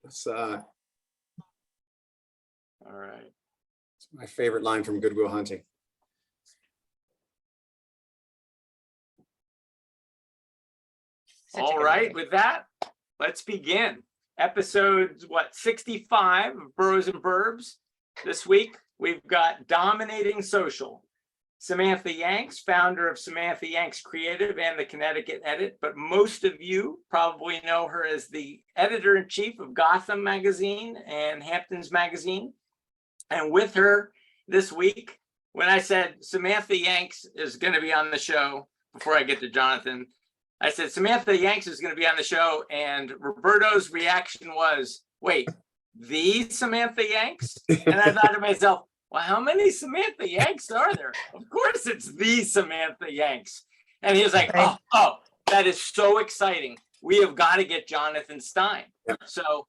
That's All right. it's my favorite line from Good Will Hunting. All right, with that, let's begin. Episode, 65 of Boroughs and Burbs. This week, we've got Dominating Social. Samantha Yanks, founder of Samantha Yanks Creative and the Connecticut Edit, but most of you probably know her as the editor-in-chief of Gotham magazine and Hamptons magazine. And with her this week, when I said Samantha Yanks is going to be on the show, before I get to Jonathan, I said, Samantha Yanks is going to be on the show, and Roberto's reaction was, wait, the Samantha Yanks? And I thought to myself, well, how many Samantha Yanks are there? Of course it's the Samantha Yanks. And he was like, oh, that is so exciting. We have got to get Jonathan Stein. So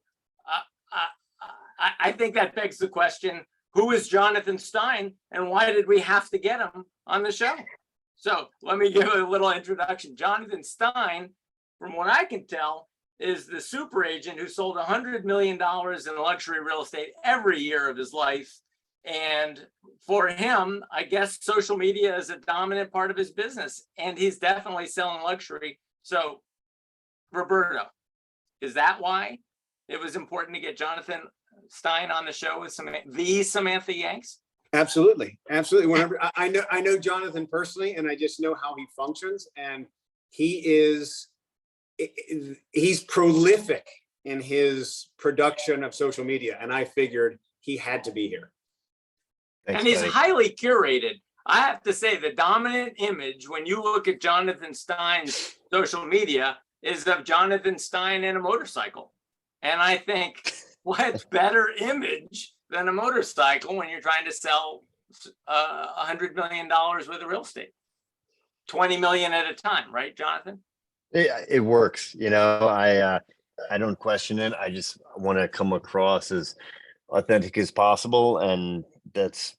I think that begs the question, who is Jonathan Stein, and why did we have to get him on the show? So let me give a little introduction. Jonathan Stein, from what I can tell, is the super agent who sold $100 million in luxury real estate every year of his life. And for him, I guess social media is a dominant part of his business, and he's definitely selling luxury. So, Roberto, is that why it was important to get Jonathan Stein on the show with the Samantha Yanks? Absolutely. Whenever I know Jonathan personally, and I just know how he functions, and he's prolific in his production of social media, and I figured he had to be here. Thanks, and he's highly curated. I have to say, the dominant image when you look at Jonathan Stein's social media is of Jonathan Stein in a motorcycle. And I think, what better image than a motorcycle when you're trying to sell $100 million worth of real estate? 20 million at a time, right, Jonathan? It works. I don't question it. I just want to come across as authentic as possible, and that's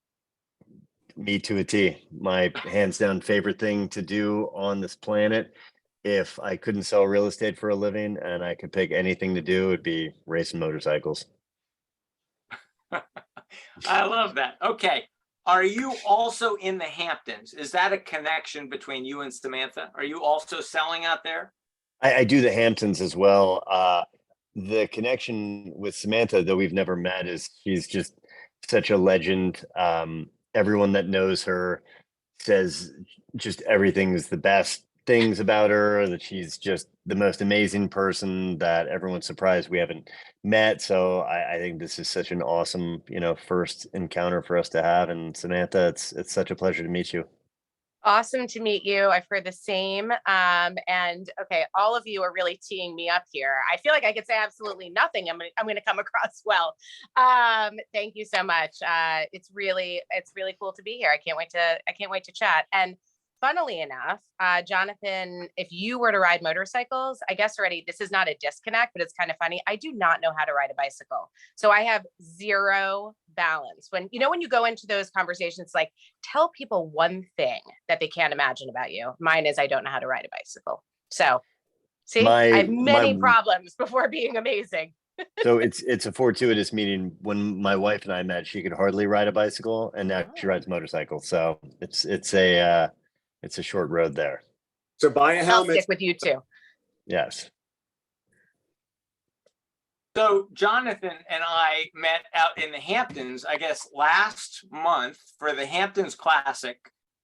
me to a T. My hands down favorite thing to do on this planet. If I couldn't sell real estate for a living and I could pick anything to do, it'd be racing motorcycles. I love that. Okay. Are you also in the Hamptons? Is that a connection between you and Samantha? Are you also selling out there? I do the Hamptons as well. The connection with Samantha, though we've never met, is she's just such a legend. Everyone that knows her says just everything's the best things about her, that she's just the most amazing person, that everyone's surprised we haven't met. So I think this is such an awesome, first encounter for us to have. And Samantha, it's such a pleasure to meet you. Awesome to meet you. I've heard the same. And okay, all of you are really teeing me up here. I feel like I could say absolutely nothing. I'm going to come across well. Thank you so much. It's really cool to be here. I can't wait to chat. And funnily enough, Jonathan, if you were to ride motorcycles, I guess already this is not a disconnect, but it's kind of funny. I do not know how to ride a bicycle. So I have zero balance. When you go into those conversations, like, tell people one thing that they can't imagine about you. Mine is I don't know how to ride a bicycle. So see, I have many problems before being amazing. So it's a fortuitous meeting. When my wife and I met, she could hardly ride a bicycle, and now she rides motorcycles. So it's a short road there. So buy a helmet. I'll stick with you too. Yes. So Jonathan and I met out in the Hamptons, I guess, last month for the Hamptons Classic.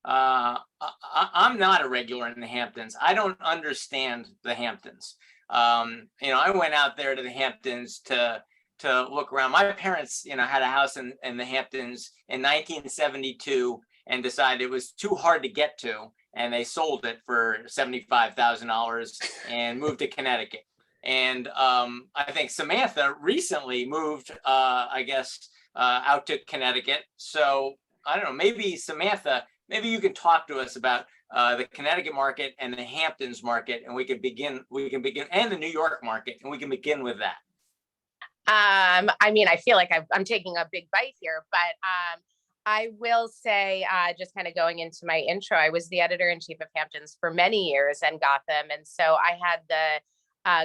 I'm not a regular in the Hamptons. I don't understand the Hamptons. I went out there to the Hamptons to look around. My parents, had a house in the Hamptons in 1972 and decided it was too hard to get to. And they sold it for $75,000 and moved to Connecticut. And I think Samantha recently moved, out to Connecticut. So I don't know, maybe Samantha, maybe you can talk to us about the Connecticut market and the Hamptons market, and we can begin, and the New York market, and we can begin with that. I feel like I'm taking a big bite here, but I will say, just kind of going into my intro, I was the editor-in-chief of Hamptons for many years and Gotham. And so I had the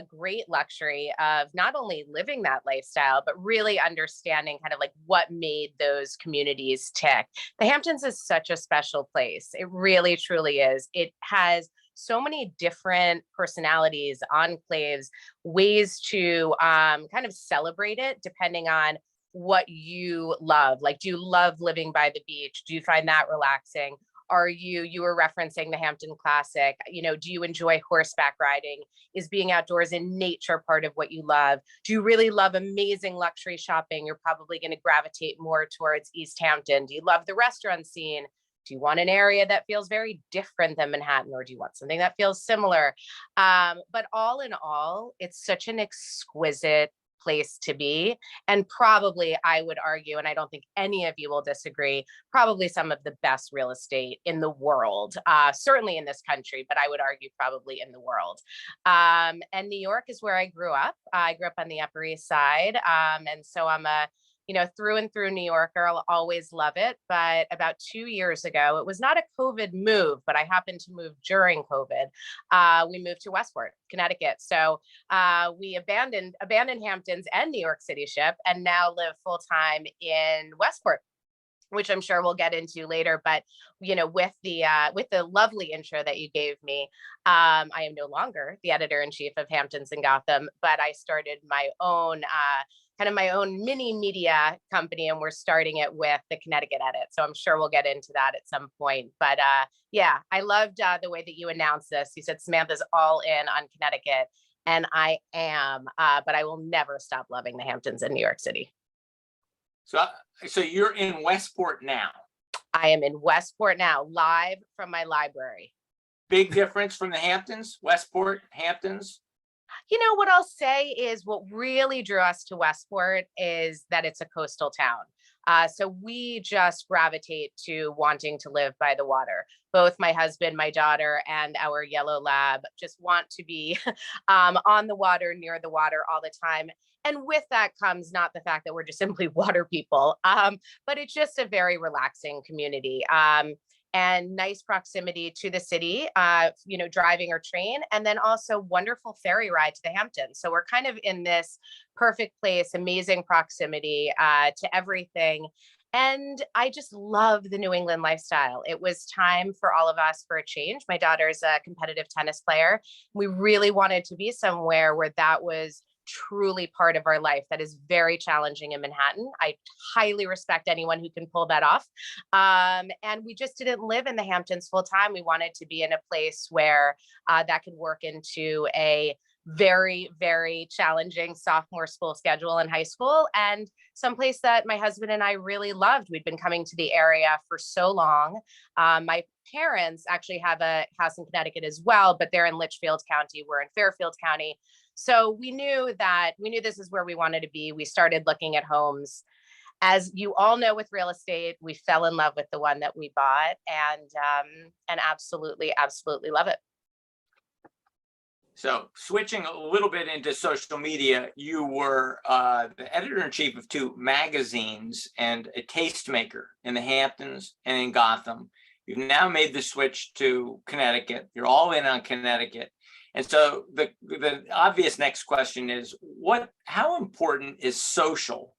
great luxury of not only living that lifestyle, but really understanding kind of like what made those communities tick. The Hamptons is such a special place. It really, truly is. It has so many different personalities, enclaves, ways to kind of celebrate it depending on what you love. Like, do you love living by the beach? Do you find that relaxing? You were referencing the Hampton Classic, do you enjoy horseback riding? Is being outdoors in nature part of what you love? Do you really love amazing luxury shopping? You're probably going to gravitate more towards East Hampton. Do you love the restaurant scene? Do you want an area that feels very different than Manhattan, or do you want something that feels similar? But all in all, it's such an exquisite place to be. And probably, I would argue, and I don't think any of you will disagree, probably some of the best real estate in the world, certainly in this country, but I would argue probably in the world. And New York is where I grew up. I grew up on the Upper East Side. And so I'm a through and through New Yorker. I'll always love it. But about 2 years ago, it was not a COVID move, but I happened to move during COVID. We moved to Westport, Connecticut. So we abandoned Hamptons and New York City ship and now live full time in Westport, which I'm sure we'll get into later. But with the lovely intro that you gave me, I am no longer the editor-in-chief of Hamptons and Gotham, but I started my own kind of my own mini media company, and we're starting it with the Connecticut Edit. So I'm sure we'll get into that at some point. But yeah, I loved the way that you announced this. You said Samantha's all in on Connecticut, and I am, but I will never stop loving the Hamptons in New York City. So you're in Westport now. I am in Westport now, live from my library. Big difference from the Hamptons, Westport, Hamptons. What I'll say is what really drew us to Westport is that it's a coastal town. So we just gravitate to wanting to live by the water. Both my husband, my daughter, and our yellow lab just want to be on the water, near the water all the time. And with that comes not the fact that we're just simply water people, but it's just a very relaxing community. And nice proximity to the city, driving or train, and then also wonderful ferry ride to the Hamptons. So we're kind of in this perfect place, amazing proximity to everything. And I just love the New England lifestyle. It was time for all of us for a change. My daughter's a competitive tennis player. We really wanted to be somewhere where that was truly part of our life. That is very challenging in Manhattan. I highly respect anyone who can pull that off. And we just didn't live in the Hamptons full time. We wanted to be in a place where that could work into a very, very challenging sophomore school schedule in high school, and someplace that my husband and I really loved. We'd been coming to the area for so long. My parents actually have a house in Connecticut as well, but they're in Litchfield County. We're in Fairfield County. So we knew this is where we wanted to be. We started looking at homes. As you all know, with real estate, we fell in love with the one that we bought, and absolutely, absolutely love it. So switching a little bit into social media, you were the editor-in-chief of 2 magazines and a tastemaker in the Hamptons and in Gotham. You've now made the switch to Connecticut. You're all in on Connecticut. And so the obvious next question is, how important is social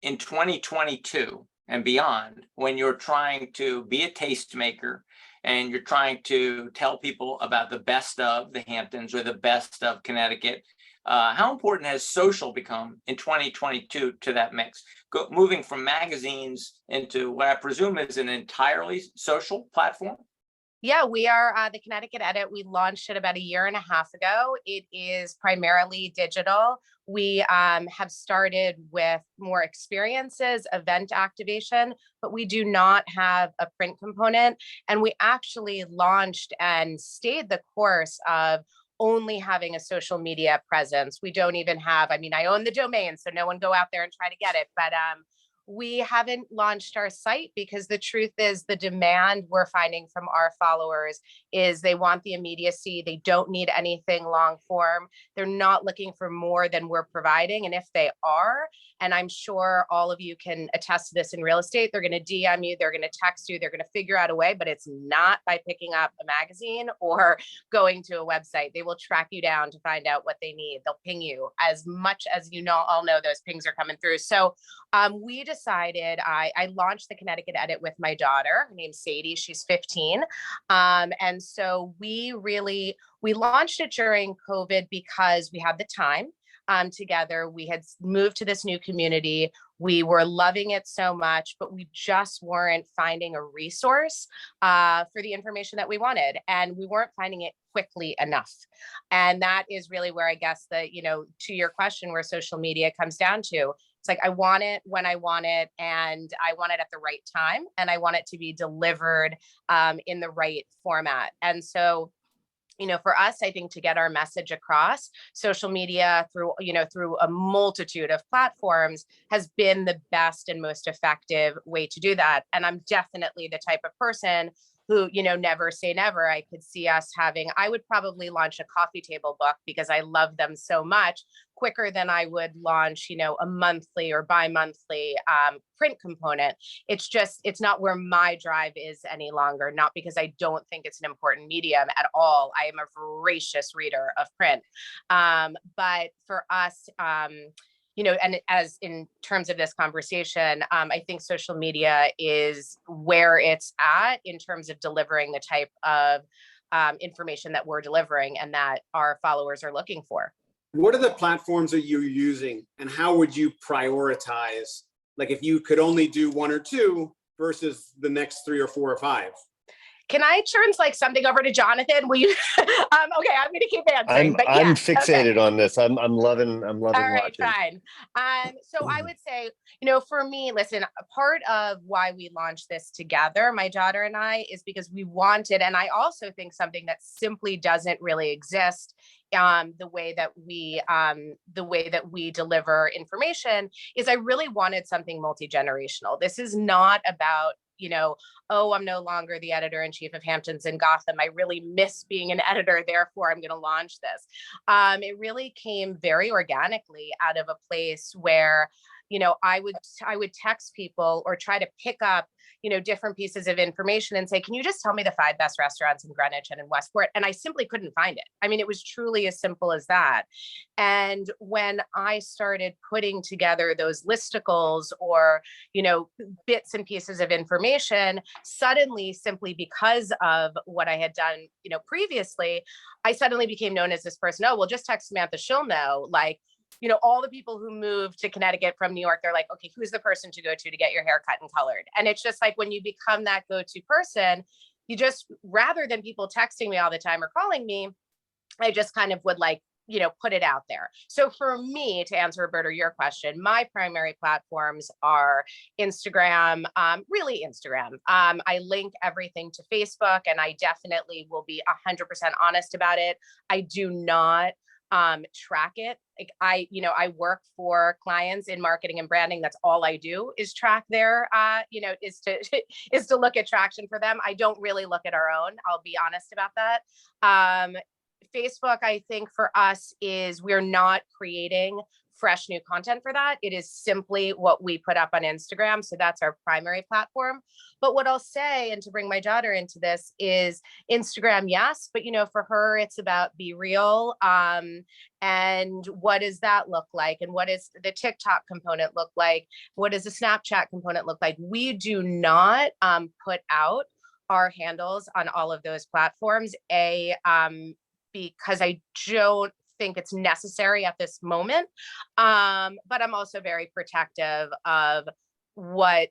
in 2022 and beyond when you're trying to be a tastemaker and you're trying to tell people about the best of the Hamptons or the best of Connecticut? How important has social become in 2022 to that mix? Moving from magazines into what I presume is an entirely social platform? Yeah, we are the Connecticut Edit. We launched it about 1.5 years ago. It is primarily digital. We have started with more experiences, event activation, but we do not have a print component. And we actually launched and stayed the course of only having a social media presence. We don't even have, I own the domain, so no one go out there and try to get it. But we haven't launched our site because the truth is the demand we're finding from our followers is they want the immediacy. They don't need anything long form. They're not looking for more than we're providing. And if they are, and I'm sure all of you can attest to this in real estate, they're going to DM you, they're going to text you, they're going to figure out a way, but it's not by picking up a magazine or going to a website. They will track you down to find out what they need. They'll ping you as much as you know, all know those pings are coming through. So we decided, I launched the Connecticut edit with my daughter. Her name's Sadie. She's 15. And so we launched it during COVID because we had the time together. We had moved to this new community. We were loving it so much, but we just weren't finding a resource for the information that we wanted. And we weren't finding it quickly enough. And that is really where I guess that, to your question, where social media comes down to, it's like, I want it when I want it, and I want it at the right time, and I want it to be delivered in the right format. And so, for us, I think to get our message across, social media through a multitude of platforms has been the best and most effective way to do that. And I'm definitely the type of person who, never say never. I could see us I would probably launch a coffee table book because I love them so much quicker than I would launch, a monthly or bi-monthly print component. It's not where my drive is any longer, not because I don't think it's an important medium at all. I am a voracious reader of print. But for us, and as in terms of this conversation, I think social media is where it's at in terms of delivering the type of information that we're delivering and that our followers are looking for. What are the platforms that you're using, and how would you prioritize? Like if you could only do one or two versus the next 3 or 4 or 5? Can I turn something over to Jonathan? Will you? Okay, I'm going to keep answering. I'm fixated on this. I'm loving All right, watching. fine. So I would say, for me, listen, part of why we launched this together, my daughter and I, is because we wanted, and I also think something that simply doesn't really exist, the way that we deliver information, is I really wanted something multi-generational. This is not about, oh, I'm no longer the editor-in-chief of Hamptons and Gotham. I really miss being an editor, therefore I'm going to launch this. It really came very organically out of a place where, I would text people or try to pick up, different pieces of information and say, can you just tell me the 5 best restaurants in Greenwich and in Westport? And I simply couldn't find it. I mean, it was truly as simple as that. And when I started putting together those listicles or, bits and pieces of information, suddenly, simply because of what I had done, previously, I suddenly became known as this person. Oh, well, just text Samantha, she'll know. All the people who moved to Connecticut from New York, they're like, okay, who's the person to go to get your hair cut and colored? And it's just like, when you become that go-to person, you just, rather than people texting me all the time or calling me, I just kind of would put it out there. So for me, to answer, Roberta, your question, my primary platforms are Instagram, really Instagram. I link everything to Facebook, and I definitely will be 100% honest about it. I do not track it. I work for clients in marketing and branding. That's all I do is track their, is to look at traction for them. I don't really look at our own. I'll be honest about that. Facebook, I think for us is we're not creating fresh new content for that. It is simply what we put up on Instagram. So that's our primary platform. But what I'll say, and to bring my daughter into this, is Instagram, yes, but for her, it's about be real. And what does that look like? And what does the TikTok component look like? What does the Snapchat component look like? We do not put out our handles on all of those platforms, because I don't think it's necessary at this moment. But I'm also very protective of what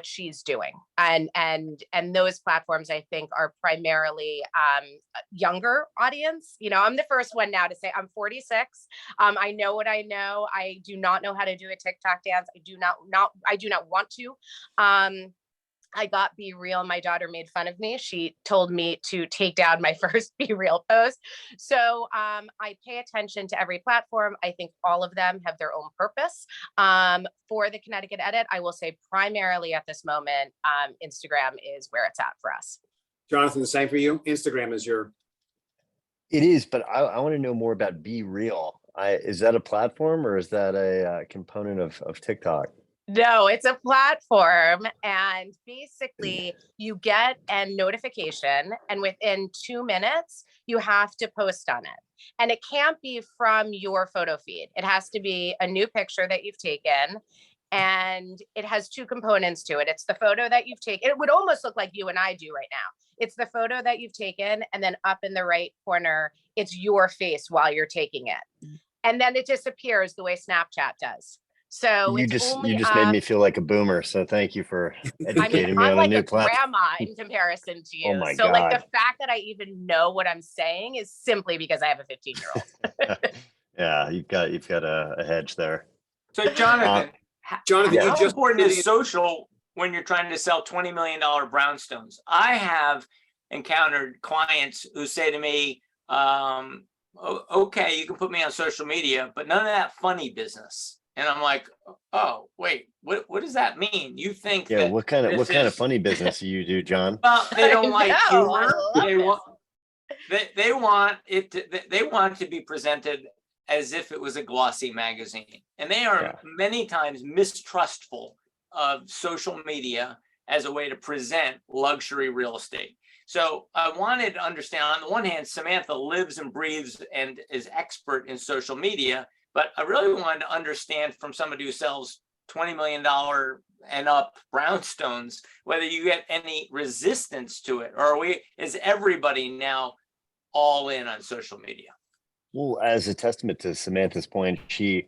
she's doing. And those platforms, I think, are primarily younger audience. I'm the first one now to say I'm 46. I know what I know. I do not know how to do a TikTok dance. I do not want to. I got Be Real. My daughter made fun of me. She told me to take down my first Be Real post. So I pay attention to every platform. I think all of them have their own purpose. For the Connecticut edit, I will say primarily at this moment, Instagram is where it's at for us. Jonathan, the same for you? Instagram is your... It is, but I want to know more about Be Real. Is that a platform or is that a component of TikTok? No, it's a platform. And basically, you get a notification, and within 2 minutes, you have to post on it. And it can't be from your photo feed. It has to be a new picture that you've taken. And it has 2 components to it. It's the photo that you've taken. It would almost look like you and I do right now. It's the photo that you've taken, and then up in the right corner, it's your face while you're taking it. And then it disappears the way Snapchat does. So You just made me feel like a boomer. So thank you for educating me I'm on like a new a platform. grandma in comparison to you. Oh my so like the God. fact that I even know what I'm saying is simply because I have a 15-year-old. Yeah, you've got a hedge there. So Jonathan, Jonathan, how you just important did is it- social when you're trying to sell $20 million brownstones? I have encountered clients who say to me, okay, you can put me on social media, but none of that funny business. And I'm like, oh, wait, what does that mean? You think Yeah, that what kind this of is- funny business do you do, John? Well, they don't like I humor. love They it. want they want it to, they want to be presented as if it was a glossy magazine. And they are Yeah. many times mistrustful of social media as a way to present luxury real estate. So I wanted to understand, on the one hand, Samantha lives and breathes and is expert in social media, but I really wanted to understand from somebody who sells $20 million and up brownstones, whether you get any resistance to it, or is everybody now all in on social media? Well, as a testament to Samantha's point, she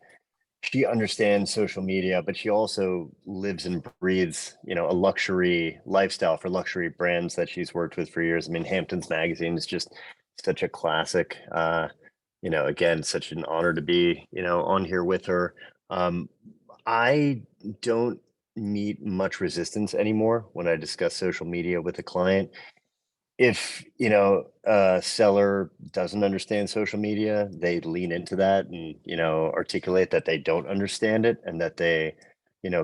understands social media, but she also lives and breathes, a luxury lifestyle for luxury brands that she's worked with for years. I mean, Hamptons magazine is just such a classic. Again, such an honor to be, on here with her. I don't meet much resistance anymore when I discuss social media with a client. If a seller doesn't understand social media, they lean into that and articulate that they don't understand it, and that they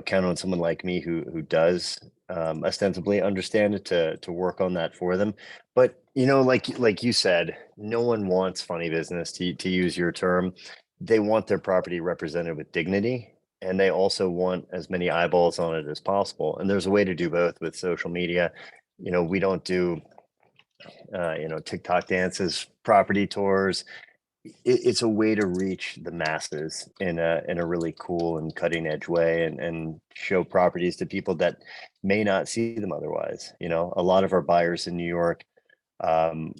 count on someone like me who does ostensibly understand it to work on that for them. But like you said, no one wants funny business, to use your term. They want their property represented with dignity, and they also want as many eyeballs on it as possible. And there's a way to do both with social media. We don't do TikTok dances, property tours. It's a way to reach the masses in a really cool and cutting edge way, and show properties to people that may not see them otherwise. A lot of our buyers in New York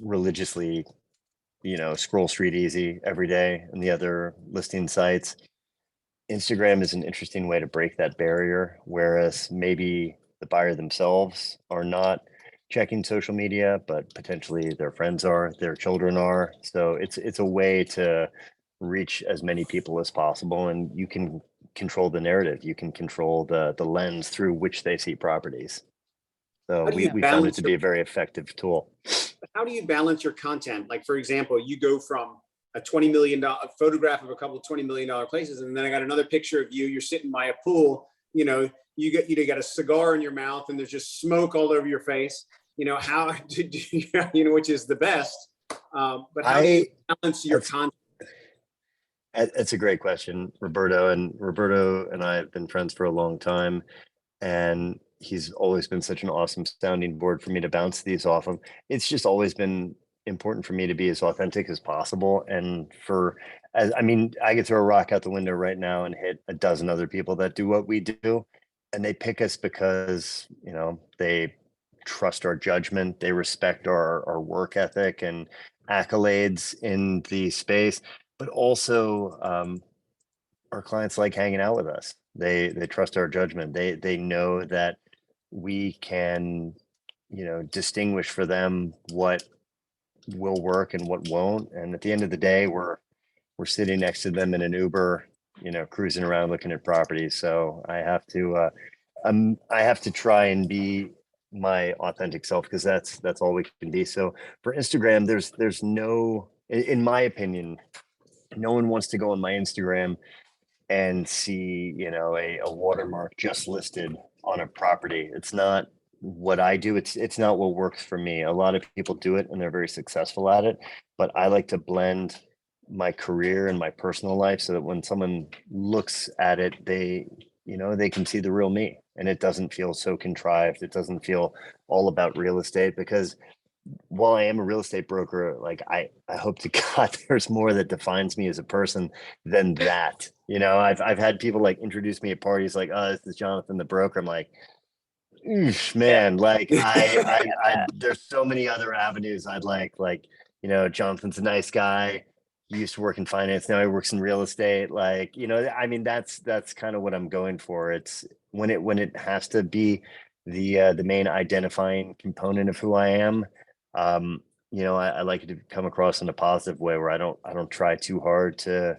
religiously, scroll Street Easy every day and the other listing sites. Instagram is an interesting way to break that barrier, whereas maybe the buyer themselves are not checking social media, but potentially their friends are, their children are. So it's a way to reach as many people as possible, and you can control the narrative. You can control the lens through which they see properties. So How do you we found it balance to be a very effective tool. How do you balance your content? Like, for example, you go from a $20 million photograph of a couple of $20 million places, and then I got another picture of you, you're sitting by a pool, you got a cigar in your mouth and there's just smoke all over your face. How do you, which is the best. But how do you balance your content? That's a great question, Roberto. And Roberto and I have been friends for a long time, and he's always been such an awesome sounding board for me to bounce these off of. It's just always been important for me to be as authentic as possible. And I could throw a rock out the window right now and hit a dozen other people that do what we do, and they pick us because, they trust our judgment. They respect our work ethic and accolades in the space, but also our clients like hanging out with us. They trust our judgment. They know that we can, distinguish for them what will work and what won't. And at the end of the day, we're sitting next to them in an Uber, cruising around looking at properties. So I have to try and be my authentic self, because that's all we can be. So for Instagram, there's no, in my opinion, no one wants to go on my Instagram and see, a watermark just listed on a property. It's not what I do. It's not what works for me. A lot of people do it and they're very successful at it, but I like to blend my career and my personal life so that when someone looks at it, they can see the real me, and it doesn't feel so contrived. It doesn't feel all about real estate, because while I am a real estate broker, like I hope to God there's more that defines me as a person than that. I've had people like introduce me at parties like, oh, this is Jonathan the broker. I'm like, "Oof, man, like I there's so many other avenues I'd like, Jonathan's a nice guy. He used to work in finance. Now he works in real estate. Like, I mean, that's kind of what I'm going for. It's when it has to be the main identifying component of who I am. I like it to come across in a positive way where I don't try too hard to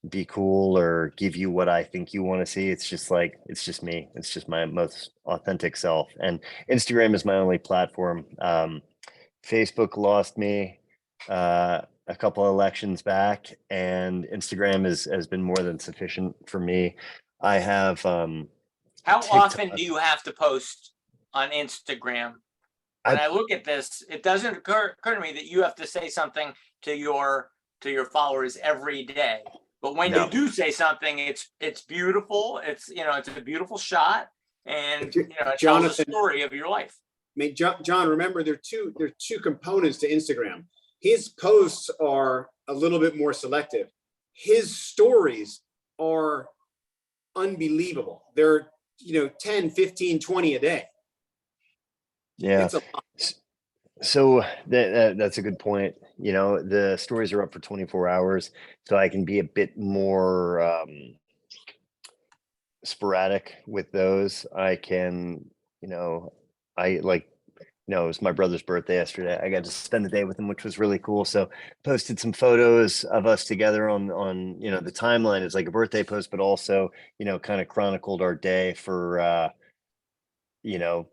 be cool or give you what I think you want to see. It's just me. It's just my most authentic self. And Instagram is my only platform. Facebook lost me a couple of elections back, and Instagram has been more than sufficient for me. I have How TikTok. often do you have to post on Instagram? When I look at this, it doesn't occur to me that you have to say something to your followers every day. But when No. you do say something, it's beautiful. It's a beautiful shot, and it tells Jonathan, the story of your life. I mean, John, remember there are two components to Instagram. His posts are a little bit more selective. His stories are unbelievable. They're 10, 15, 20 a day. Yeah. It's a lot. So that's a good point. The stories are up for 24 hours, so I can be a bit more sporadic with those. I can, I like, it was my brother's birthday yesterday. I got to spend the day with him, which was really cool. So posted some photos of us together on the timeline as like a birthday post, but also, kind of chronicled our day for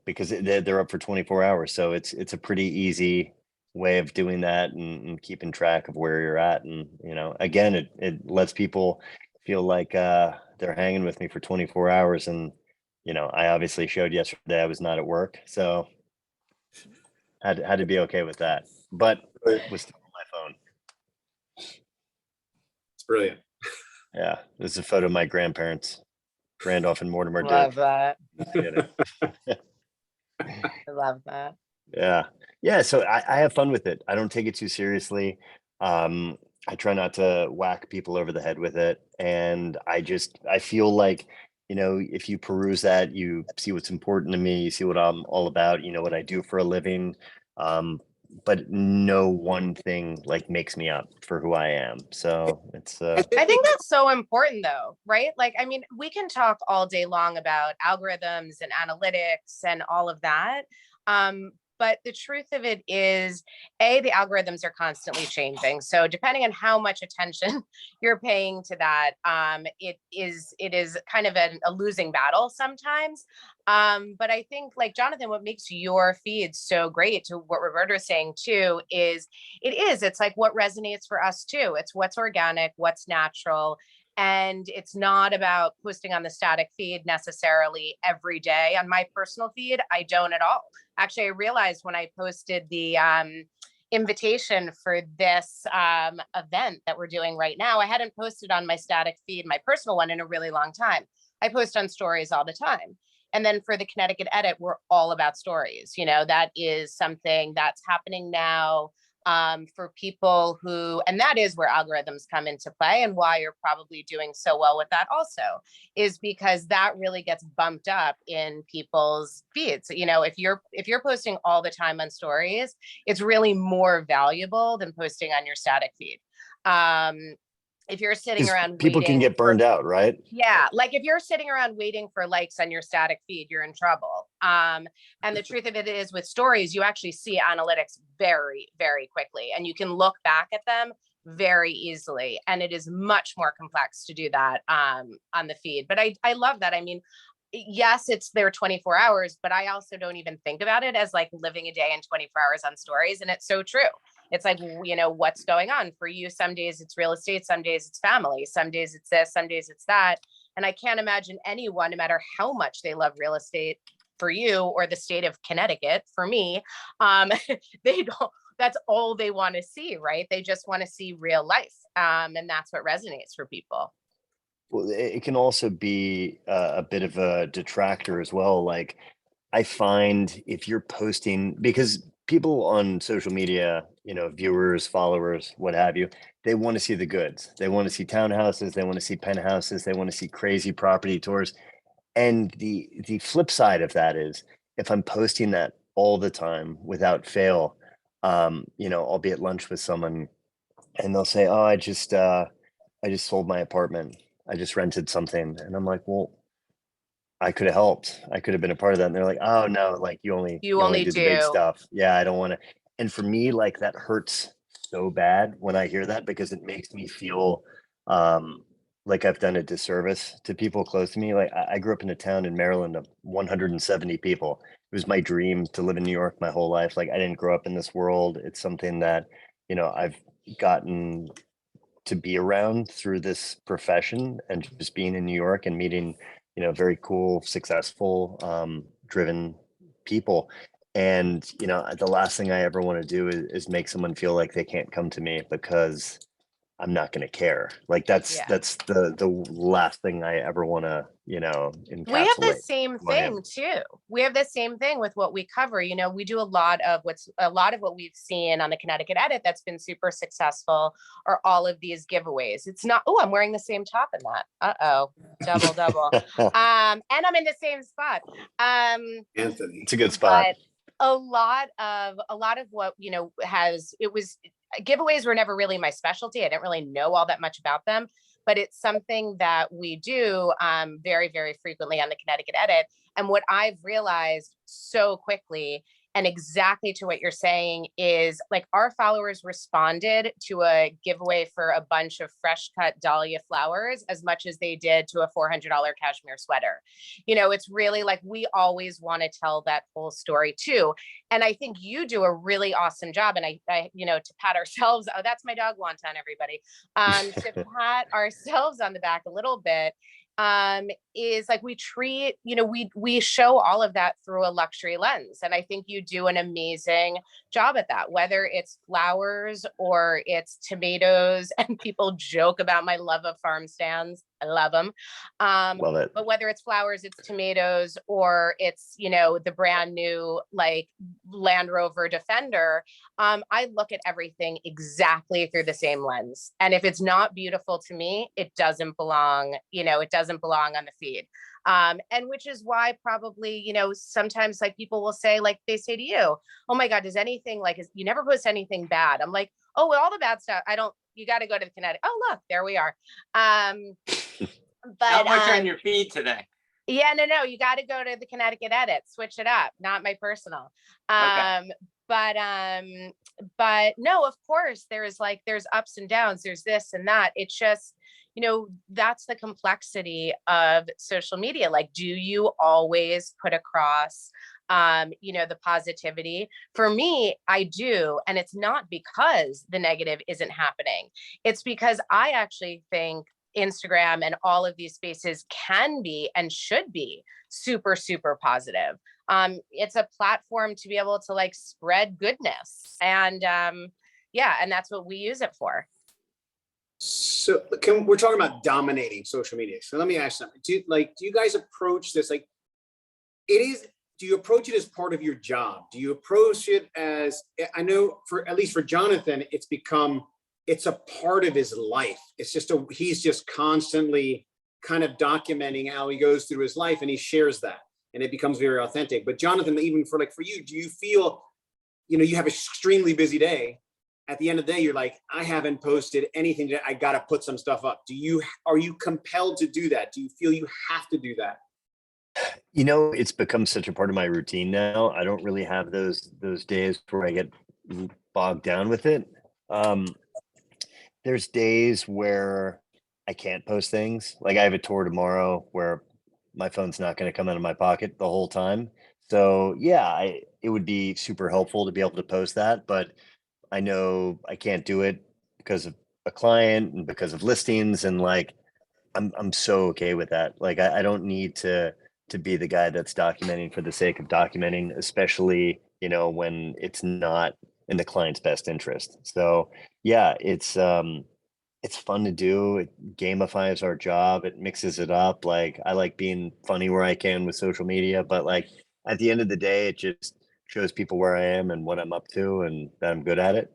because they're up for 24 hours. So it's a pretty easy way of doing that and keeping track of where you're at. And, again, it lets people feel like they're hanging with me for 24 hours. And, I obviously showed yesterday I was not at work. So had to be okay with that, but was still on my phone. It's brilliant. Yeah. This is a photo of my grandparents, Randolph and Mortimer Love Dirk. that. Kidding. I love that. Yeah. So I have fun with it. I don't take it too seriously. I try not to whack people over the head with it. And I feel like, if you peruse that, you see what's important to me, you see what I'm all about, what I do for a living. But no one thing like makes me up for who I am. So it's I think that's so important though, right? Like, I mean, we can talk all day long about algorithms and analytics and all of that. But the truth of it is, the algorithms are constantly changing. So depending on how much attention you're paying to that, it is kind of a losing battle sometimes. But I think, like Jonathan, what makes your feed so great, to what Roberta is saying too, is it's like what resonates for us too. It's what's organic, what's natural. And it's not about posting on the static feed necessarily every day. On my personal feed, I don't at all. Actually, I realized when I posted the invitation for this event that we're doing right now, I hadn't posted on my static feed, my personal one, in a really long time. I post on stories all the time. And then for the Connecticut edit, we're all about stories. That is something that's happening now. For people and that is where algorithms come into play, and why you're probably doing so well with that also, is because that really gets bumped up in people's feeds. If you're posting all the time on stories, it's really more valuable than posting on your static feed. If you're sitting around people can get burned out, right? Yeah. Like if you're sitting around waiting for likes on your static feed, you're in trouble. And the truth of it is, with stories, you actually see analytics very, very quickly, and you can look back at them very easily. And it is much more complex to do that on the feed. But I love that. I mean, yes, it's their 24 hours, but I also don't even think about it as like living a day in 24 hours on stories. And it's so true. It's like, you know, what's going on for you? Some days it's real estate, some days it's family, some days it's this, some days it's that. And I can't imagine anyone, no matter how much they love real estate for you or the state of Connecticut, for me, they don't, that's all they want to see, right? They just want to see real life. And that's what resonates for people. Well, it can also be a bit of a detractor as well. Like, I find if you're posting, because people on social media, you know, viewers, followers, what have you, they want to see the goods. They want to see townhouses. They want to see penthouses. They want to see crazy property tours. And the flip side of that is, if I'm posting that all the time without fail, you know, I'll be at lunch with someone and they'll say, "Oh, I just sold my apartment. I just rented something." And I'm like, "Well, I could have helped. I could have been a part of that." And they're like, "Oh no, like you only do the big do. stuff." Yeah, I don't want to. And for me, like that hurts so bad when I hear that, because it makes me feel like I've done a disservice to people close to me. Like I grew up in a town in Maryland of 170 people. It was my dream to live in New York my whole life. Like I didn't grow up in this world. It's something that, you know, I've gotten to be around through this profession, and just being in New York and meeting, you know, very cool, successful, driven people. And, you know, the last thing I ever want to do is make someone feel like they can't come to me because I'm not going to care. Like that's Yeah. the last thing I ever want to, you know, We have the encapsulate same who I am. thing too. We have the same thing with what we cover. You know, we do a lot of what we've seen on the Connecticut Edit that's been super successful are all of these giveaways. It's not, oh, I'm wearing the same top in that. Uh-oh, double. And I'm in the same spot. Anthony. It's a good spot. But a lot of what, you know, giveaways were never really my specialty. I didn't really know all that much about them, but it's something that we do very, very frequently on the Connecticut Edit. And what I've realized so quickly, and exactly to what you're saying, is like our followers responded to a giveaway for a bunch of fresh cut dahlia flowers as much as they did to a $400 cashmere sweater. You know, it's really like we always want to tell that whole story too. And I think you do a really awesome job. And I you know, to pat ourselves, oh, that's my dog Wonton, everybody. To pat ourselves on the back a little bit, is like we treat, you know, we show all of that through a luxury lens. And I think you do an amazing job at that, whether it's flowers or it's tomatoes. And people joke about my love of farm stands. I love them. Love it. But whether it's flowers, it's tomatoes, or it's, you know, the brand new like Land Rover Defender, I look at everything exactly through the same lens. And if it's not beautiful to me, it doesn't belong, you know, it doesn't belong on the feed. And which is why probably, you know, sometimes like people will say, like they say to you, "Oh my God, does anything like, you never post anything bad?" I'm like, "Oh, well, all the bad stuff, I don't, you got to go to the Connecticut." Oh, look, there we are. But Not much on your feed today. yeah, no, you got to go to the Connecticut Edit, switch it up, not my personal. Okay. But no, of course, there's ups and downs, there's this and that. It's just, you know, that's the complexity of social media. Like, do you always put across, you know, the positivity? For me, I do. And it's not because the negative isn't happening. It's because I actually think Instagram and all of these spaces can be and should be super, super positive. It's a platform to be able to like spread goodness. And yeah, and that's what we use it for. So we're talking about dominating social media. So let me ask something. Do you guys approach this like do you approach it as part of your job? Do you approach it as, I know at least for Jonathan, it's a part of his life. It's just he's just constantly kind of documenting how he goes through his life, and he shares that, and it becomes very authentic. But Jonathan, even for you, do you feel, you know, you have an extremely busy day, at the end of the day, you're like, I haven't posted anything today, I got to put some stuff up. Are you compelled to do that? Do you feel you have to do that? You know, it's become such a part of my routine now. I don't really have those days where I get bogged down with it. There's days where I can't post things. Like I have a tour tomorrow where my phone's not going to come out of my pocket the whole time. So yeah, it would be super helpful to be able to post that, but I know I can't do it because of a client and because of listings, and like I'm so okay with that. Like I don't need to be the guy that's documenting for the sake of documenting, especially, you know, when it's not in the client's best interest. So yeah, it's fun to do. It gamifies our job. It mixes it up. Like I like being funny where I can with social media, but like at the end of the day, it just shows people where I am and what I'm up to and that I'm good at it.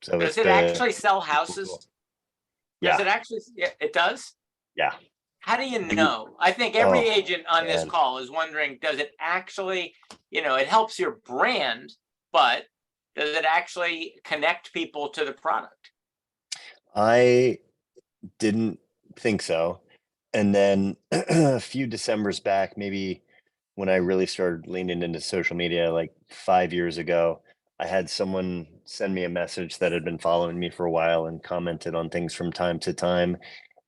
So Does it's it been actually sell cool. houses? Does Yeah, it actually? Yeah, it does. yeah. How do you We- know? I think Oh, every agent on this man. call is wondering, does it actually, it helps your brand, but does it actually connect people to the product? I didn't think so. And then a few Decembers back, maybe when I really started leaning into social media, like 5 years ago, I had someone send me a message that had been following me for a while and commented on things from time to time,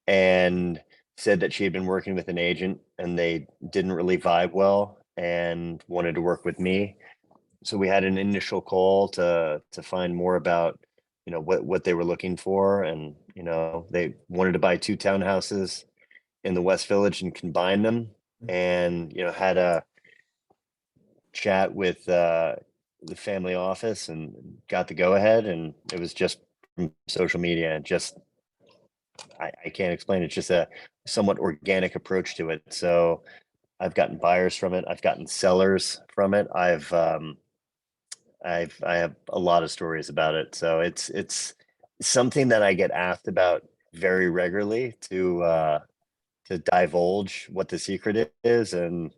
and said that she had been working with an agent and they didn't really vibe well and wanted to work with me. So we had an initial call to find more about, you know, what they were looking for, and you know, they wanted to buy two townhouses in the West Village and combine them, and you know, had a chat with the family office and got the go ahead, and it was just from social media. And just I can't explain it. It's just a somewhat organic approach to it. So I've gotten buyers from it. I've gotten sellers from it. I have a lot of stories about it. So it's something that I get asked about very regularly to divulge what the secret is. And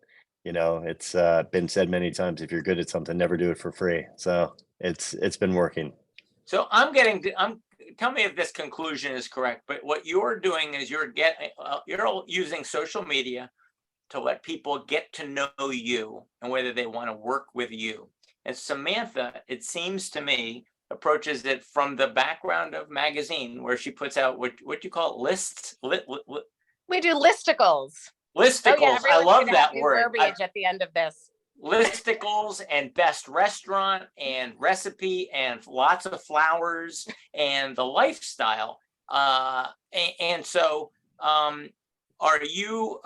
you know, it's been said many times, if you're good at something, never do it for free. So it's been working. So tell me if this conclusion is correct, but what you're doing is you're using social media to let people get to know you and whether they want to work with you. And Samantha, it seems to me, approaches it from the background of magazine, where she puts out what you call it, lists, We do listicles. Oh yeah, listicles. I everyone's love gonna have that new word. verbiage at the end of this. Listicles and best restaurant and recipe and lots of flowers and the lifestyle. And so are you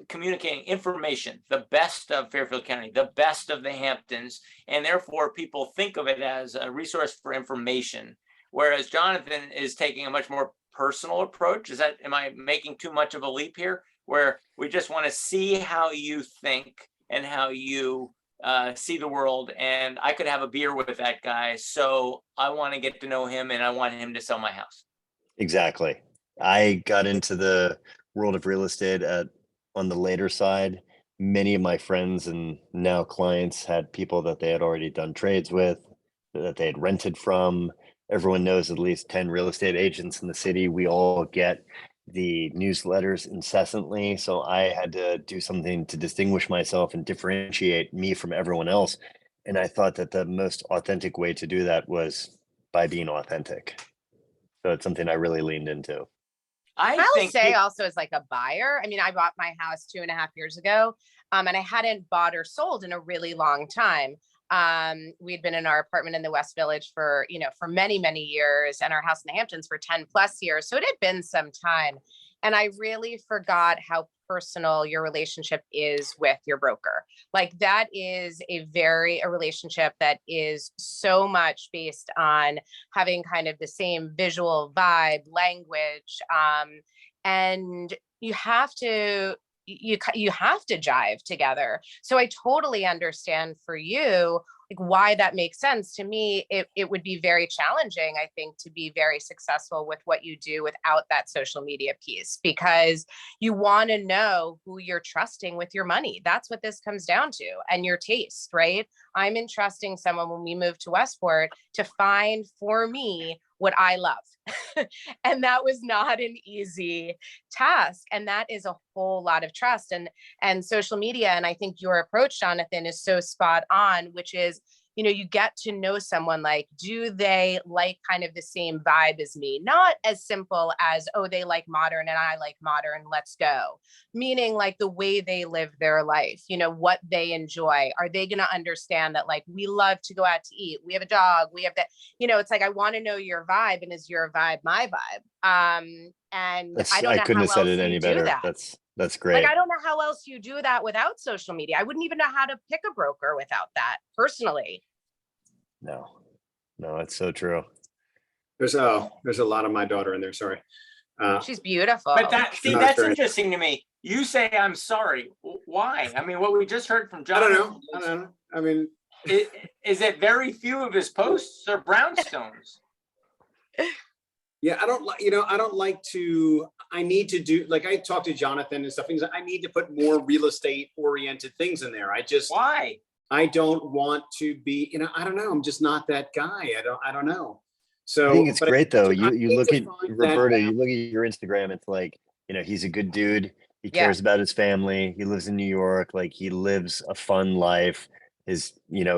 communicating information, the best of Fairfield County, the best of the Hamptons, and therefore people think of it as a resource for information, whereas Jonathan is taking a much more personal approach? Am I making too much of a leap here, where we just want to see how you think and how you see the world, and I could have a beer with that guy, so I want to get to know him and I want him to sell my house? Exactly. I got into the world of real estate on the later side. Many of my friends and now clients had people that they had already done trades with, that they had rented from. Everyone knows at least 10 real estate agents in the city. We all get the newsletters incessantly. So I had to do something to distinguish myself and differentiate me from everyone else. And I thought that the most authentic way to do that was by being authentic. So it's something I really leaned into. I'll say also as like a buyer, I mean, I bought my house 2.5 years ago, and I hadn't bought or sold in a really long time. We'd been in our apartment in the West Village for many, many years, and our house in the Hamptons for 10 plus years. So it had been some time. And I really forgot how personal your relationship is with your broker. Like that is a relationship that is so much based on having kind of the same visual vibe, language, and you have to jive together. So I totally understand for you, like why that makes sense. To me, it would be very challenging, I think, to be very successful with what you do without that social media piece, because you want to know who you're trusting with your money. That's what this comes down to, and your taste, right? I'm entrusting someone when we moved to Westport to find for me what I love. And that was not an easy task. And that is a whole lot of trust and social media. And I think your approach, Jonathan, is so spot on, which is you get to know someone, like, do they like kind of the same vibe as me? Not as simple as, oh, they like modern and I like modern, let's go. Meaning like the way they live their life, what they enjoy. Are they going to understand that, like, we love to go out to eat, we have a dog, we have that, it's like, I want to know your vibe, and is your vibe my vibe? And I don't know couldn't how have said else it any you do better. that. That's great. Like, I don't know how else you do that without social media. I wouldn't even know how to pick a broker without that, personally. No, it's so true. There's a lot of my daughter in there. Sorry. She's beautiful. But that's interesting to me. You say, I'm sorry. Why? I mean, what we just heard from John. I don't know. I mean, is it very few of his posts are brownstones? Yeah, I don't like to, I need to do, like, I talk to Jonathan and stuff, things I need to put more real estate oriented things in there. Why? I don't want to be, I don't know. I'm just not that guy. I don't know. So I think it's great though. You look at Roberta, you that, look at your Instagram, it's like, he's a good dude. He cares about his family. He lives in New York. Like, he lives a fun life. His,